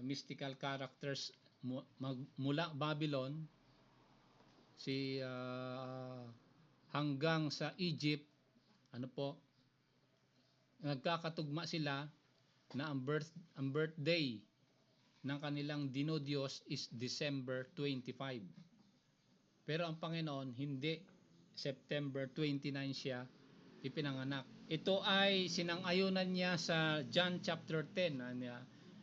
mystical characters mula Babylon si hanggang sa Egypt. Ano po, nagkakatugma sila na ang birthday ng kanilang dinodiyos is December 25. Pero ang Panginoon hindi, September 29 siya ipinanganak. Ito ay sinang-ayunan niya sa John chapter 10.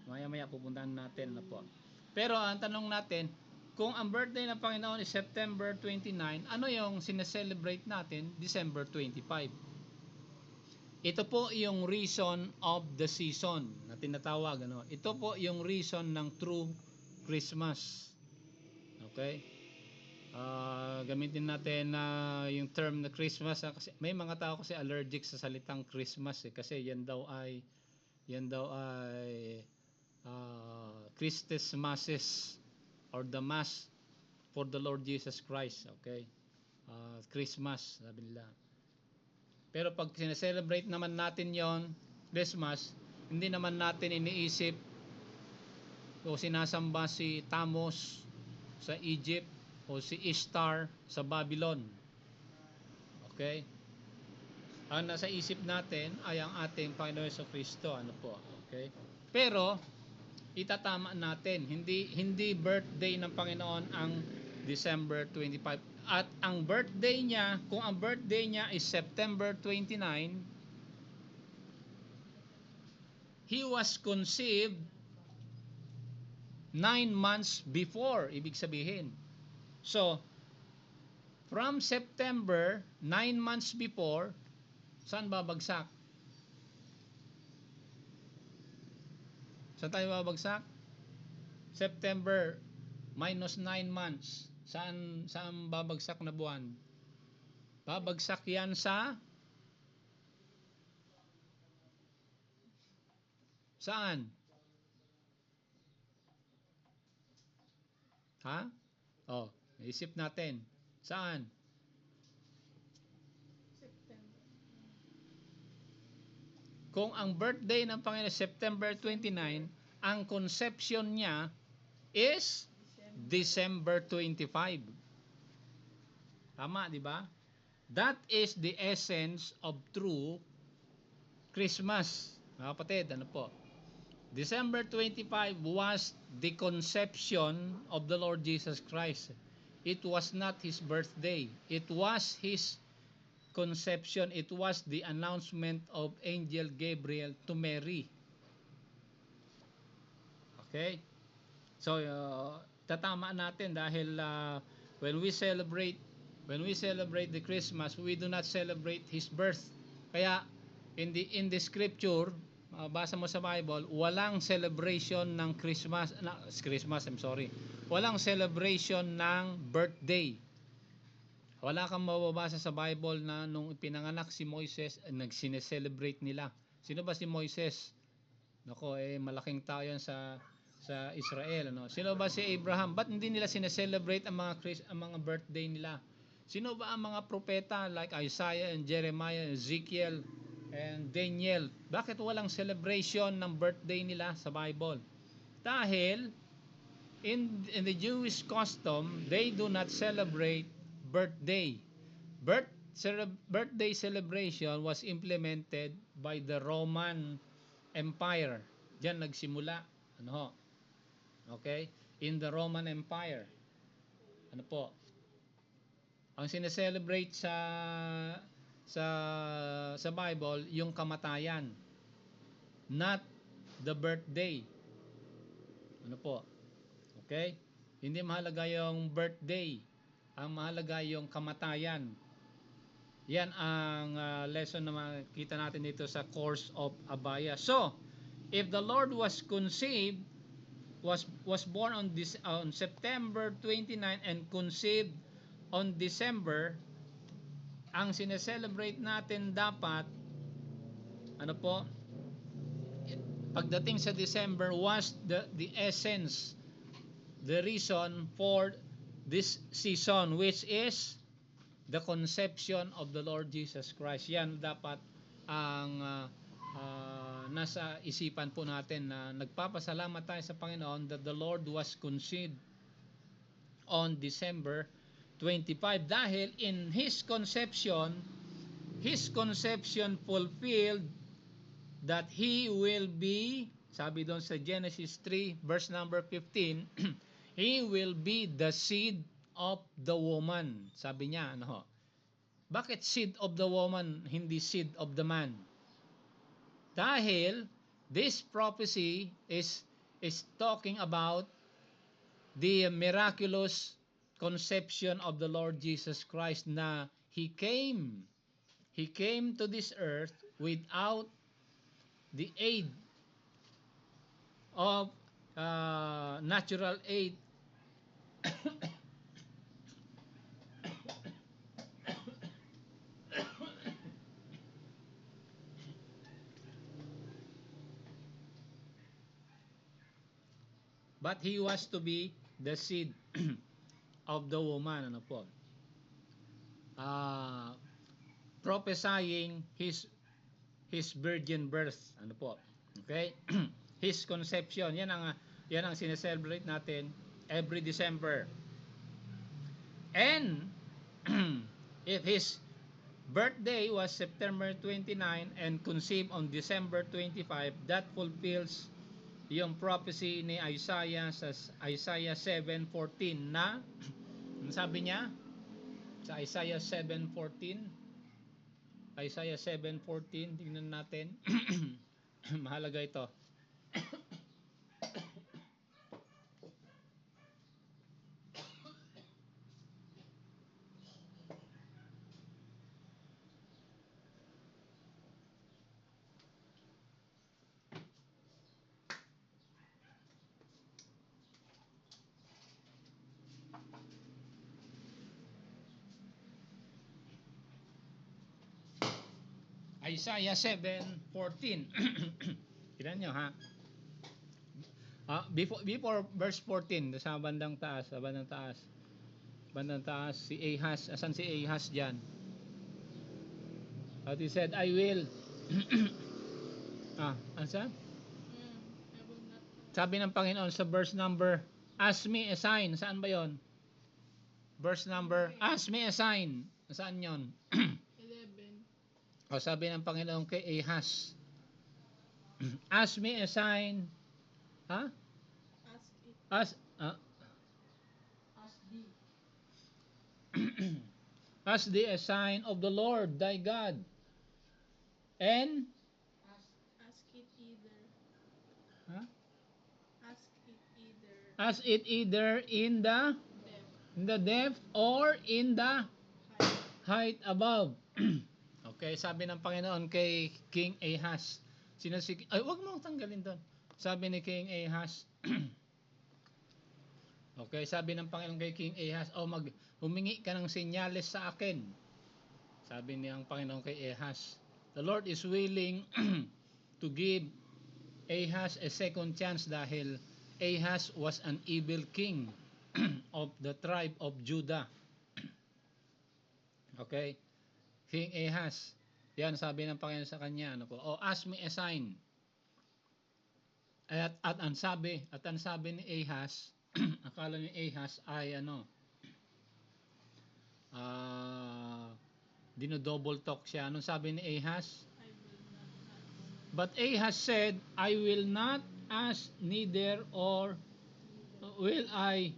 Maya-maya pupuntahan natin na po. Pero ang tanong natin, kung ang birthday ng Panginoon is September 29, ano yung sineselebrate natin December 25? Ito po yung reason of the season na tinatawag. Ito po yung reason ng true Christmas. Okay? Gamitin natin yung term na Christmas kasi may mga tao kasi allergic sa salitang Christmas kasi yan daw ay Christus Masses or the Mass for the Lord Jesus Christ. Okay? Christmas sabi nila. Pero pag sineselebrate naman natin yon Christmas, hindi naman natin iniisip o sinasamba si Tammuz sa Egypt o si Ishtar sa Babylon. Okay? Ang nasa isip natin ay ang ating Panginoon Jesucristo. Ano po? Okay? Pero itatama natin, hindi birthday ng Panginoon ang December 25. At ang birthday niya, kung ang birthday niya is September 29, he was conceived 9 months before, ibig sabihin. So, from September, 9 months before, saan babagsak? Saan tayo babagsak? September minus 9 months. Saan babagsak na buwan? Babagsak yan sa saan? Ha? Oh, isip natin. Saan? September. Kung ang birthday ng Panginoon September 29, ang conception niya is December 25. Tama, di ba? That is the essence of true Christmas. Mga kapatid, ano po? December 25 was the conception of the Lord Jesus Christ. It was not His birthday. It was His conception. It was the announcement of Angel Gabriel to Mary. Okay? So, tatama natin dahil when we celebrate the Christmas, we do not celebrate His birth. Kaya in the scripture, basa mo sa Bible, walang celebration ng walang celebration ng birthday. Wala kang mababasa sa Bible na nung pinanganak si Moises, nagsine-celebrate nila. Sino ba si Moises? Nako, malaking tao yan sa Israel. Sino ba si Abraham? Ba't hindi nila sineselebrate ang mga birthday nila? Sino ba ang mga propeta like Isaiah and Jeremiah, Ezekiel and Daniel? Bakit walang celebration ng birthday nila sa Bible? Dahil in the Jewish custom, they do not celebrate birthday. Birthday celebration was implemented by the Roman Empire. Diyan nagsimula. Okay? In the Roman Empire. Ano po? Ang sineselebrate sa Bible, yung kamatayan, not the birthday. Ano po? Okay? Hindi mahalaga yung birthday. Ang mahalaga yung kamatayan. Yan ang lesson na makita natin dito sa course of Abaya. So, if the Lord was conceived, was born on September 29 and conceived on December, ang sineselebrate natin dapat, ano po, pagdating sa December was the essence, the reason for this season, which is the conception of the Lord Jesus Christ. Yan dapat ang nasa isipan po natin, na nagpapasalamat tayo sa Panginoon that the Lord was conceived on December 25 dahil in His conception fulfilled that He will be, sabi doon sa Genesis 3 verse number 15, He will be the seed of the woman. Sabi niya, ano ho? Bakit seed of the woman, hindi seed of the man? Dahil this prophecy is talking about the miraculous conception of the Lord Jesus Christ, na He came to this earth without the aid of natural aid. But He was to be the seed of the woman, ano po? Prophesying his virgin birth, ano po? Okay? His conception, yan ang sineselebrate natin every December. And if his birthday was September 29 and conceived on December 25, that fulfills yung prophecy ni Isaiah sa Isaiah 7:14, na sabi niya sa Isaiah 7:14, tingnan natin. Mahalaga ito. Isaiah 7:14. Tignan nyo, ha? Before verse 14, sa bandang taas, si Ahaz. Asan si Ahaz dyan? But he said, I will. Ansa? I will not. Sabi ng Panginoon sa verse number, ask me a sign. Saan ba yon? Verse number, ask me a sign. Saan yon? 11. O sabi ng Panginoon kay Ahaz, ask me a sign. Ha? Ask it. Ask thee. ask thee a sign of the Lord thy God. And Ask it either. huh? Ask Ask it either. it either in the depth or in the height above. Okay, sabi ng Panginoon kay King Ahaz. Wag mo tanggalin doon. Sabi ni King Ahaz. Okay, sabi ng Panginoon kay King Ahaz, humingi ka ng senyales sa akin. Sabi niyang Panginoon kay Ahaz, the Lord is willing to give Ahaz a second chance dahil Ahaz was an evil king of the tribe of Judah. Okay? King Ahaz. Yan, sabi ng Panginoon sa kanya, ask me a sign. At ang sabi ni Ahaz, akala ni Ahaz ay dinodouble talk siya. Anong sabi ni Ahaz? I will not ask. But Ahaz said, I will not ask, neither or will I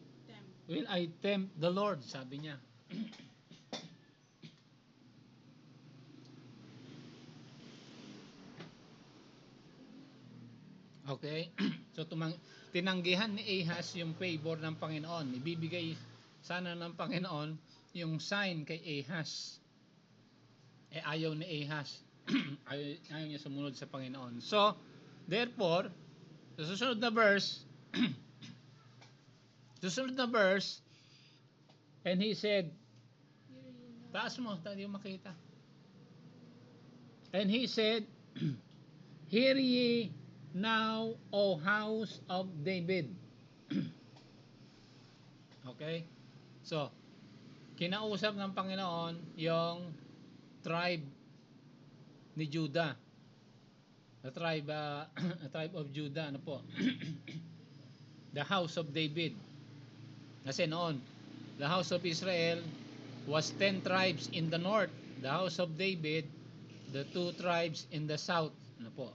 tempt the Lord, sabi niya. Okay? So tinanggihan ni Ahaz yung favor ng Panginoon. Ibibigay sana ng Panginoon yung sign kay Ahaz. Ayaw ni Ahaz. ayaw niya sumunod sa Panginoon. So, therefore, sa susunod na verse, and he said, Hear ye now. taas mo, tayo makita. And he said, hear ye now, O house of David. Okay? So, kinausap ng Panginoon yung tribe ni Judah. The tribe, the tribe of Judah, ano po? The house of David. Kasi noon, the house of Israel was 10 tribes in the north. The house of David, the 2 tribes in the south. Ano po?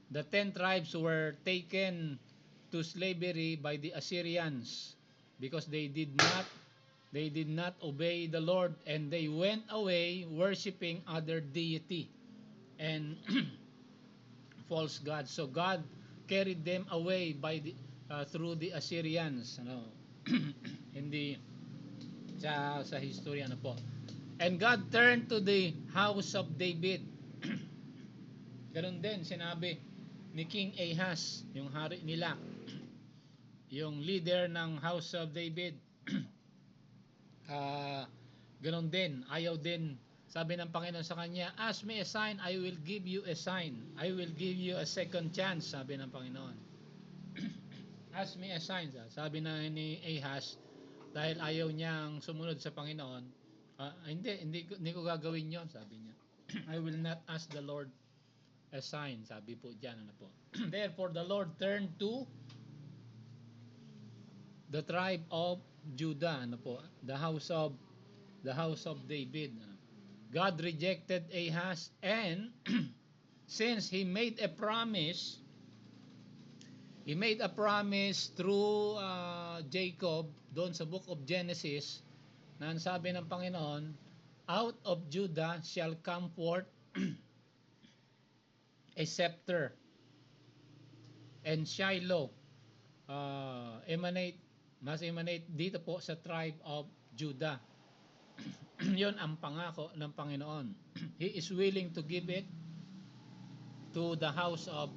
The 10 tribes were taken to slavery by the Assyrians because they did not obey the Lord, and they went away worshiping other deity and false gods. So God carried them away by the through the Assyrians, ano, hindi sa history, ano po. And God turned to the house of David. Ganun din sinabi ni King Ahaz, yung hari nila, yung leader ng house of David. Ah, ganun din, ayaw din. Sabi ng Panginoon sa kanya, ask me a sign, I will give you a sign. I will give you a second chance, sabi ng Panginoon. Ask me a sign. Sabi na ni Ahaz, dahil ayaw niyang sumunod sa Panginoon, hindi ko gagawin yon, sabi niya. I will not ask the Lord a sign, sabi po diyan, ano po. Therefore the Lord turned to the tribe of Judah, ano po, the house of David. God rejected Ahaz, and since he made a promise through Jacob doon sa book of Genesis, na sabi ng Panginoon, out of Judah shall come forth a scepter, and Shiloh must emanate dito po sa tribe of Judah. Yon ang pangako ng Panginoon. He is willing to give it to the house of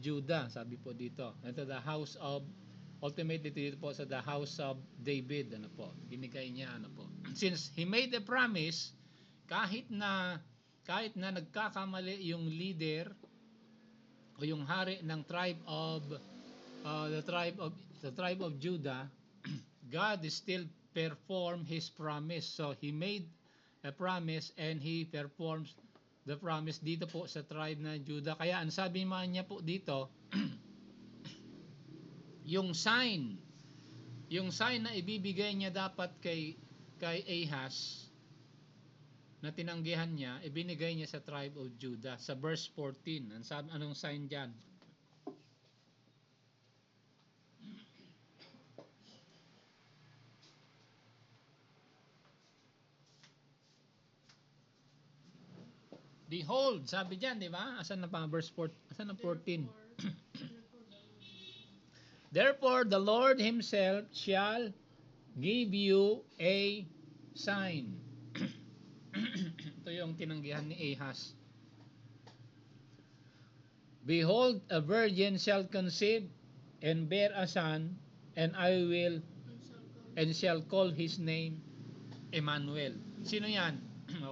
Judah, sabi po dito. And to the house of, ultimately dito po sa the house of David, ano po. Binigay niya, ano po. Since he made a promise, kahit na nagkakamali yung leader o yung hari ng the tribe of Judah, God still perform his promise. So he made a promise and he performs the promise dito po sa tribe ng Judah. Kaya ang sabi niya po dito, yung sign na ibibigay niya dapat kay Ahaz, na tinanggihan niya, ibinigay niya sa tribe of Judah sa verse 14. Anong sign diyan? Behold, sabi diyan, di ba? Asan na pa verse 4? Asan na 14? Therefore the Lord himself shall give you a sign. Ito yung tinanggihan ni Ahaz. Behold, a virgin shall conceive and bear a son, and shall call his name Emmanuel. Sino yan?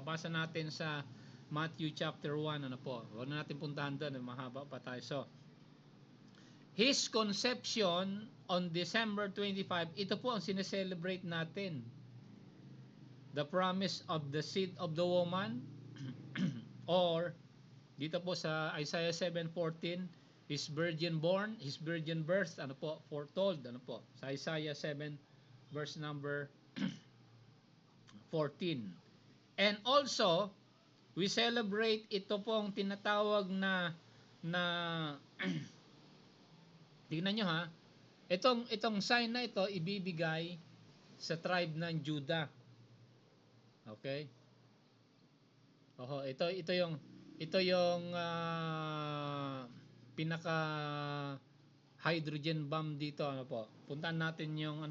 Basa natin sa Matthew chapter 1, ano po. Huwag na natin puntahan doon, mahaba pa tayo. So, his conception on December 25, ito po ang sineselebrate natin. The promise of the seed of the woman, or dito po sa Isaiah 7:14, his virgin birth, ano po, foretold, ano po, sa Isaiah 7 verse number 14. And also, we celebrate ito pong tinatawag na tingnan nyo ha, itong sign na ito ibibigay sa tribe ng Judah. Okay? Ito yung pinaka hydrogen bomb dito, ano po. Puntahan natin yung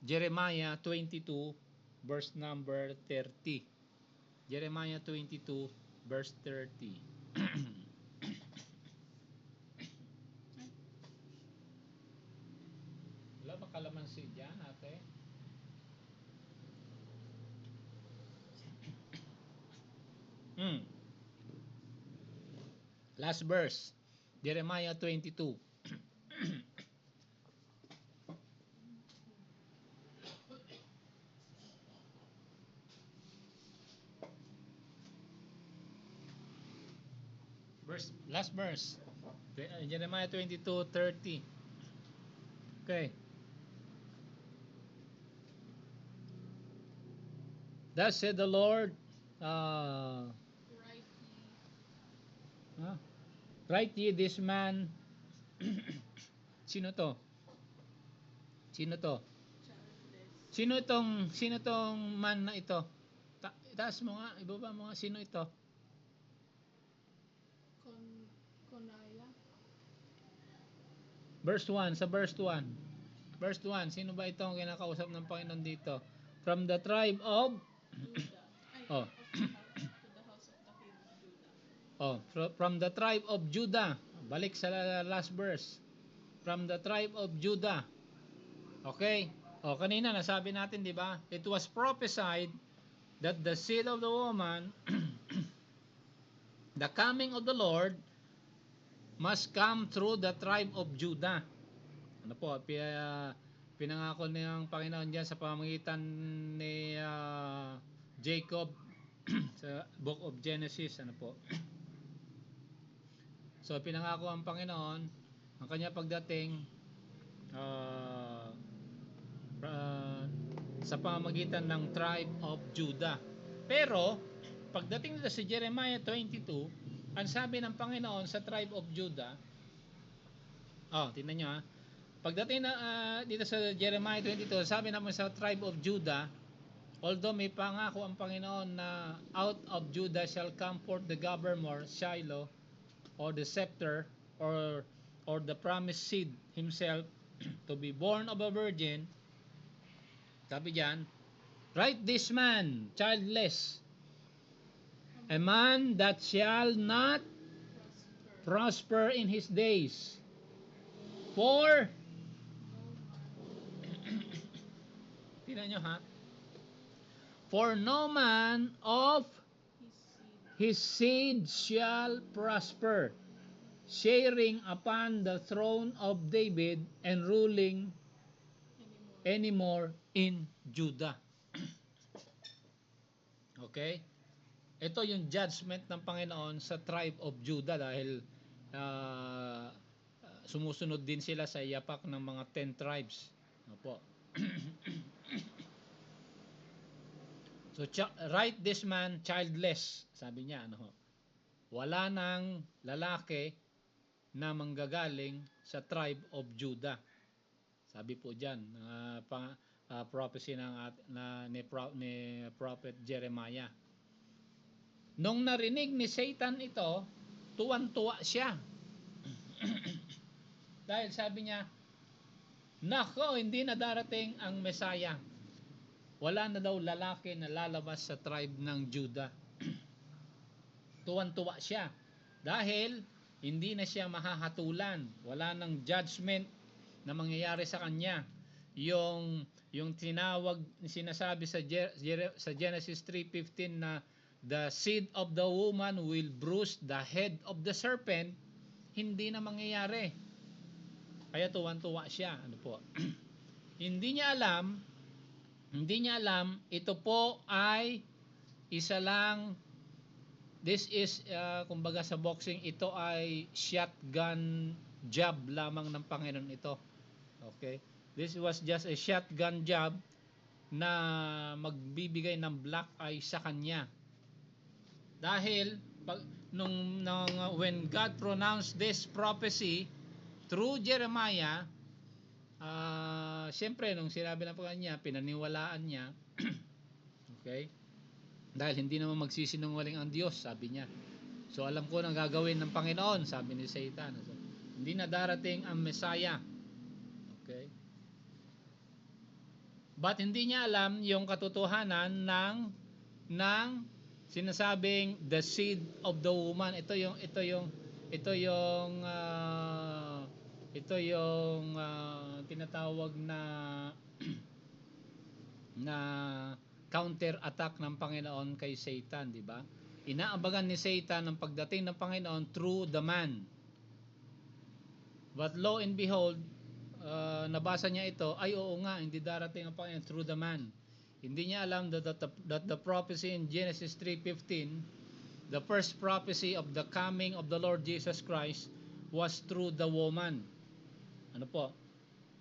Jeremiah 22 verse number 30. Jeremiah 22 verse 30. Wala ba kalamansi dyan, ate? Last verse, Jeremiah 22. Last verse. Jeremiah 22:30. Okay. Thus said the Lord, Write ye, ah, write ye this man. Sino to? Sino to? childless, Sino tong man na ito? Taas mo nga, ibaba mo nga, sino ito? Coniah, Verse 1, sa verse 1. Verse 1, sino ba ito ang kinakausap ng Panginoon dito? From the tribe of Judah, ay, Oh. to the house of the king of Judah. from the tribe of Judah. Balik sa last verse. From the tribe of Judah. Okay? Kanina nasabi natin, di ba? It was prophesied that the seed of the woman, the coming of the Lord, must come through the tribe of Judah. Ano po, pinangako niyang Panginoon diyan sa pamamagitan ni Jacob sa Book of Genesis, ano po. So pinangako ang Panginoon ang kanya pagdating sa pamamagitan ng tribe of Judah. Pero pagdating dito sa Jeremiah 22, ang sabi ng Panginoon sa tribe of Judah, tingnan nyo pagdating na dito sa Jeremiah 22, sabi naman sa tribe of Judah, although may pangako ang Panginoon na out of Judah shall come forth the governor, Shiloh, or the scepter, or the promised seed himself, to be born of a virgin, sabi diyan, write this man, childless, a man that shall not prosper in his days, for tingnan nyo for no man of His his seed seed shall prosper, sharing upon the throne of David and ruling anymore in Judah. Okay? Ito yung judgment ng Panginoon sa tribe of Judah dahil sumusunod din sila sa yapak ng mga 10 tribes. Opo. So write this man childless, sabi niya, wala nang lalaki na manggagaling sa tribe of Judah. Sabi po diyan, prophecy ni prophet Jeremiah. Nung narinig ni Satan ito, tuwan-tuwa siya. Dahil sabi niya, nako, hindi na darating ang Messiah. Wala na daw lalaki na lalabas sa tribe ng Judah. Tuwan-tuwa siya. Dahil hindi na siya mahahatulan. Wala nang judgment na mangyayari sa kanya. Yung sinasabi sa Genesis 3:15 na the seed of the woman will bruise the head of the serpent, hindi na mangyayari. Kaya tuwan-tuwa siya. Ano po? Hindi niya alam, ito po ay isa lang, this is, kumbaga sa boxing, ito ay shotgun jab lamang ng Panginoon ito. Okay? This was just a shotgun jab na magbibigay ng black eye sa kanya. Dahil when God pronounced this prophecy through Jeremiah, siyempre nung sinabi na po kanya, pinaniwalaan niya. Okay? Dahil hindi naman magsisinungaling ang Diyos, sabi niya. So alam ko nang gagawin ng Panginoon, sabi ni Satan. So, hindi na darating ang Messiah. Okay? But hindi niya alam yung katotohanan ng sinasabing the seed of the woman. Ito yung tinatawag na counter attack ng Panginoon kay Satan, di ba? Inaabangan ni Satan ang pagdating ng Panginoon through the man. But lo and behold, nabasa niya ito, ay oo nga, hindi darating ang Panginoon through the man. Hindi niya alam that the prophecy in Genesis 3:15 the first prophecy of the coming of the Lord Jesus Christ was through the woman. Ano po?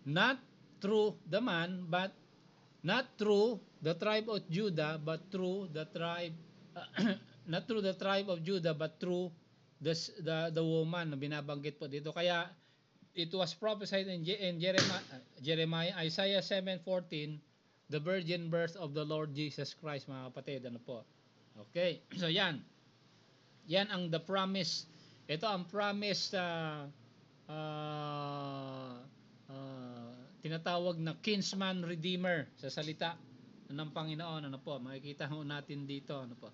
Not through the man, but not through the tribe of Judah, but through the tribe not through the tribe of Judah, but through the woman na binabanggit po dito. Kaya it was prophesied in Jeremiah, Isaiah 7:14, the virgin birth of the Lord Jesus Christ, mga kapatid. Ano po? Okay. So yan. Yan ang the promise. Ito ang promise tinatawag na kinsman redeemer sa salita ng Panginoon. Ano po? Makikita ho natin dito. Ano po?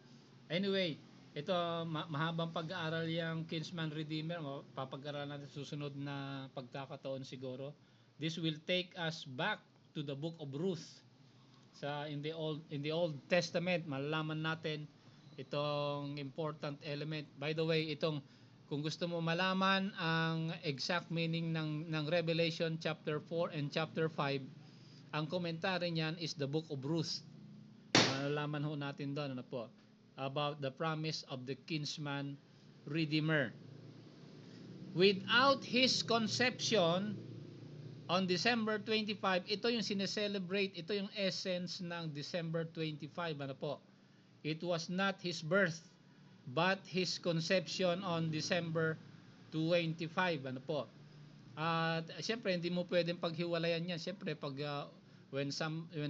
Anyway, ito mahabang pag-aaral yung kinsman redeemer. Papag-aralan natin susunod na pagkakataon siguro. This will take us back to the book of Ruth. In the Old Testament, malalaman natin itong important element. By the way, kung gusto mo malaman ang exact meaning ng Revelation chapter 4 and chapter 5, ang komentary niyan is the book of Ruth. Malalaman ho natin doon, ano po, about the promise of the kinsman redeemer. Without his conception on December 25, ito yung sineselebrate, ito yung essence ng December 25, ano po. It was not his birth, but his conception on December 25, ano po. At siyempre hindi mo pwedeng paghiwalayan yan. Siyempre pag when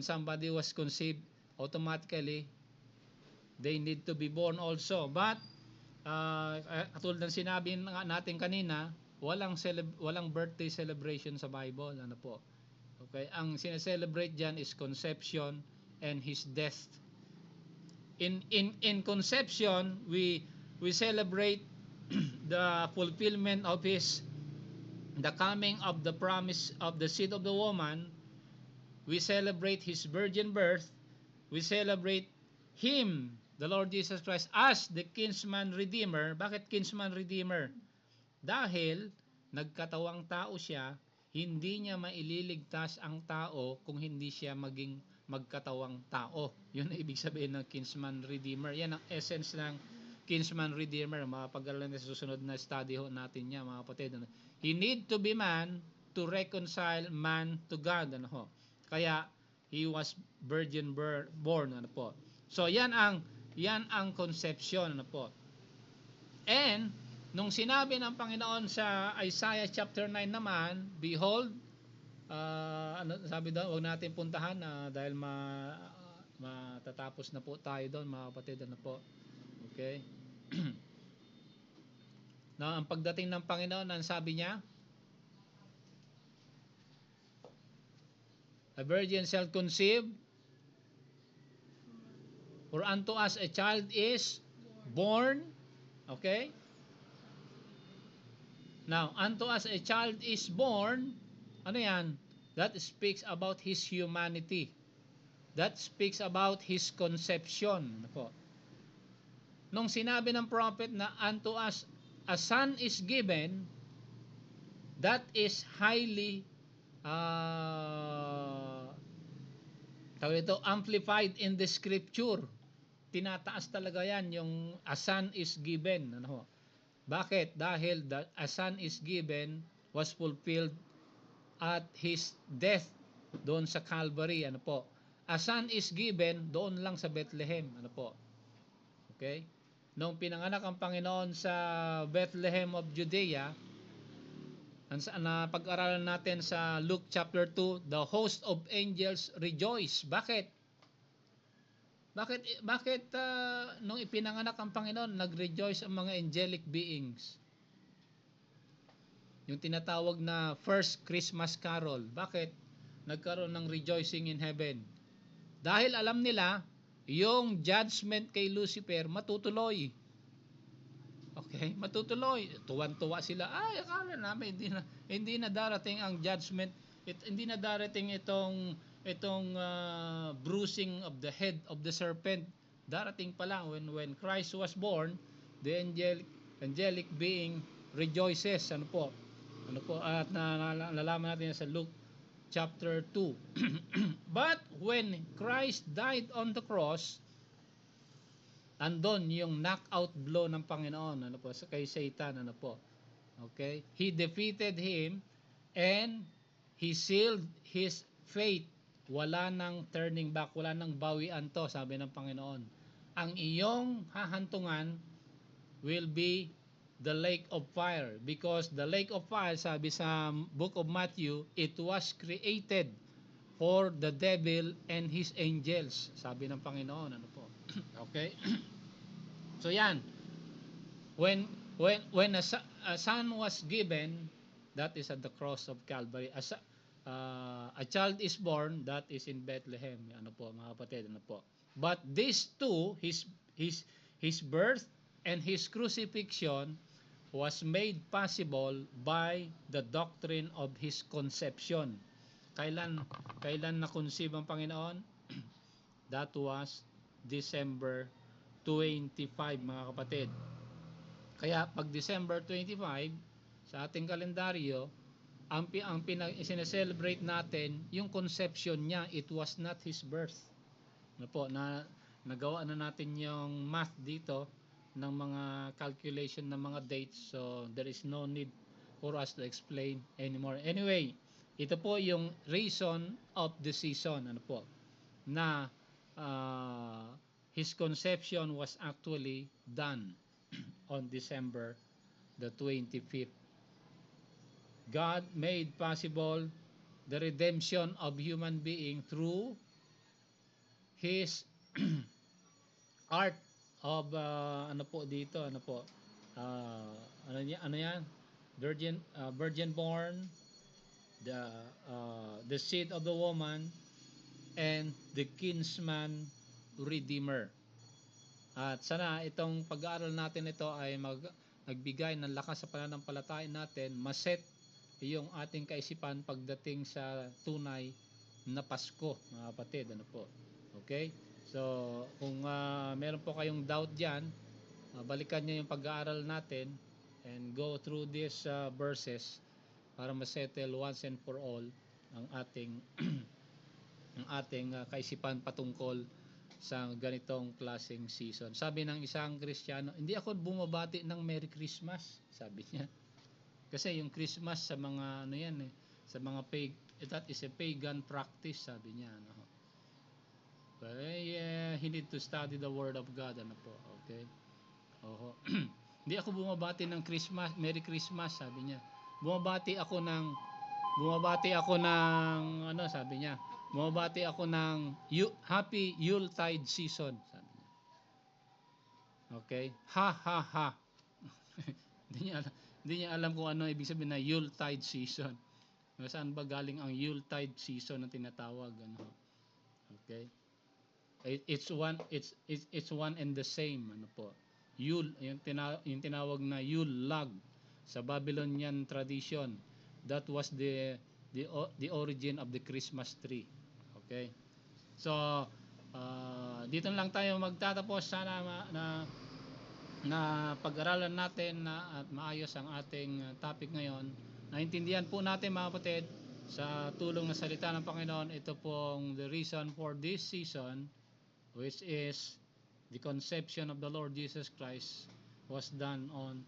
somebody was conceived, automatically they need to be born also. But katulad ng sinabi natin kanina, walang birthday celebration sa Bible, ano po. Okay, ang sineselebrate diyan is conception and his death. In conception, we celebrate the fulfillment of the coming of the promise of the seed of the woman. We celebrate his virgin birth. We celebrate him, the Lord Jesus Christ, as the kinsman redeemer. Bakit kinsman redeemer? Dahil nagkatawang tao siya, hindi niya maililigtas ang tao kung hindi siya maging magkatawang tao. Yun ang ibig sabihin ng kinsman redeemer. Yan ang essence ng kinsman redeemer. Mapag-aralan na sa susunod na study ho natin niya, mga kapatid. He need to be man to reconcile man to God. Ano ho? Kaya he was virgin born. Ano po? So yan ang conception. Ano po? And nung sinabi ng Panginoon sa Isaiah chapter 9 naman, behold, ano sabi doon, huwag natin puntahan dahil matatapos na po tayo doon, mga kapatid. Ano po? Okay? Now, ang pagdating ng Panginoon, ang sabi niya, a virgin shall conceive, for unto us a child is born. Okay? Now, unto us a child is born. Ano yan? That speaks about his humanity. That speaks about his conception. Ano po? Nung sinabi ng prophet na unto us a son is given, that is highly amplified in the scripture. Tinataas talaga yan, yung a son is given. Ano ho? Bakit? Dahil a son is given was fulfilled at his death doon sa Calvary. Ano po? A son is given doon lang sa Bethlehem. Ano po? Okay? Nung pinanganak ang Panginoon sa Bethlehem of Judea, na pag-aralan natin sa Luke chapter 2, the host of angels rejoice. Bakit? Bakit nung ipinanganak ang Panginoon, nag-rejoice ang mga angelic beings? Yung tinatawag na first Christmas carol. Bakit nagkaroon ng rejoicing in heaven? Dahil alam nila, yung judgment kay Lucifer matutuloy. Okay? Matutuloy. Tuwan-tuwa sila. Ay, akala namin hindi na darating ang judgment. Hindi na darating itong bruising of the head of the serpent. Darating pa lang when Christ was born, the angelic being rejoices. Ano po? At nalalaman natin sa Luke chapter 2. But when Christ died on the cross, andon yung knockout blow ng Panginoon, ano po, sa kay Satan, ano po. Okay? He defeated him and he sealed his fate. Wala nang turning back, wala nang bawian to, sabi ng Panginoon. Ang iyong hahantungan will be the lake of fire, because the lake of fire, sabi sa book of Matthew, it was created for the devil and his angels, sabi ng Panginoon, ano po. Okay? So yan, when a son was given, that is at the cross of Calvary. A child is born, that is in Bethlehem, ano po mga kapatid, ano po. But these two, his birth and his crucifixion was made possible by the doctrine of his conception. Kailan na-conceive ang Panginoon? That was December 25, mga kapatid. Kaya pag December 25 sa ating kalendaryo, ang sineselebrate natin yung conception niya. It was not his birth. Ano po, nagawa na natin yung math dito ng mga calculation ng mga dates, so there is no need for us to explain anymore. Anyway, ito po yung reason of the season, ano po, na his conception was actually done on December the 25th. God made possible the redemption of human being through his art of ano po dito, ano po, ano yan, virgin born, the seed of the woman, and the kinsman redeemer. At sana itong pag-aaral natin ito ay nagbigay ng lakas sa pananampalataya natin, maset yung ating kaisipan pagdating sa tunay na Pasko, mga kapatid, ano po. Okay? So, kung meron po kayong doubt dyan, balikan nyo yung pag-aaral natin and go through these verses para masettle once and for all ang ating ang ating kaisipan patungkol sa ganitong klaseng season. Sabi ng isang Kristiyano, hindi ako bumabati ng Merry Christmas, sabi niya. Kasi yung Christmas sa mga ano yan sa mga that is a pagan practice, sabi niya, ano. But he need to study the Word of God, ano po, okay? Oho. Hindi ako bumabati ng Christmas, Merry Christmas, sabi niya. Bumabati ako ng ano, sabi niya. Bumabati ako ng Happy Yuletide season, sabi niya. Okay? Ha ha ha. Hindi niya alam kung ano ibig sabihin na Yuletide season. Saan ba galing ang Yuletide season na tinatawag, ano? Okay? It's one and the same, ano po. Yule, yung tinawag na Yule log sa Babylonian tradition. That was the origin of the Christmas tree. Okay? So, dito lang tayo magtatapos. Sana na pag-aralan natin at maayos ang ating topic ngayon. Naintindihan po natin, mga kapatid, sa tulong ng salita ng Panginoon, ito pong the reason for this season, which is the conception of the Lord Jesus Christ, was done on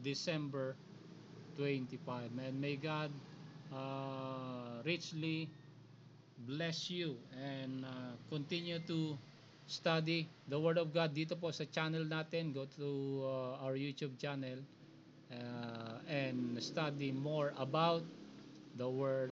December 25. And may God richly bless you and continue to study the Word of God dito po sa channel natin. Go to our YouTube channel and study more about the Word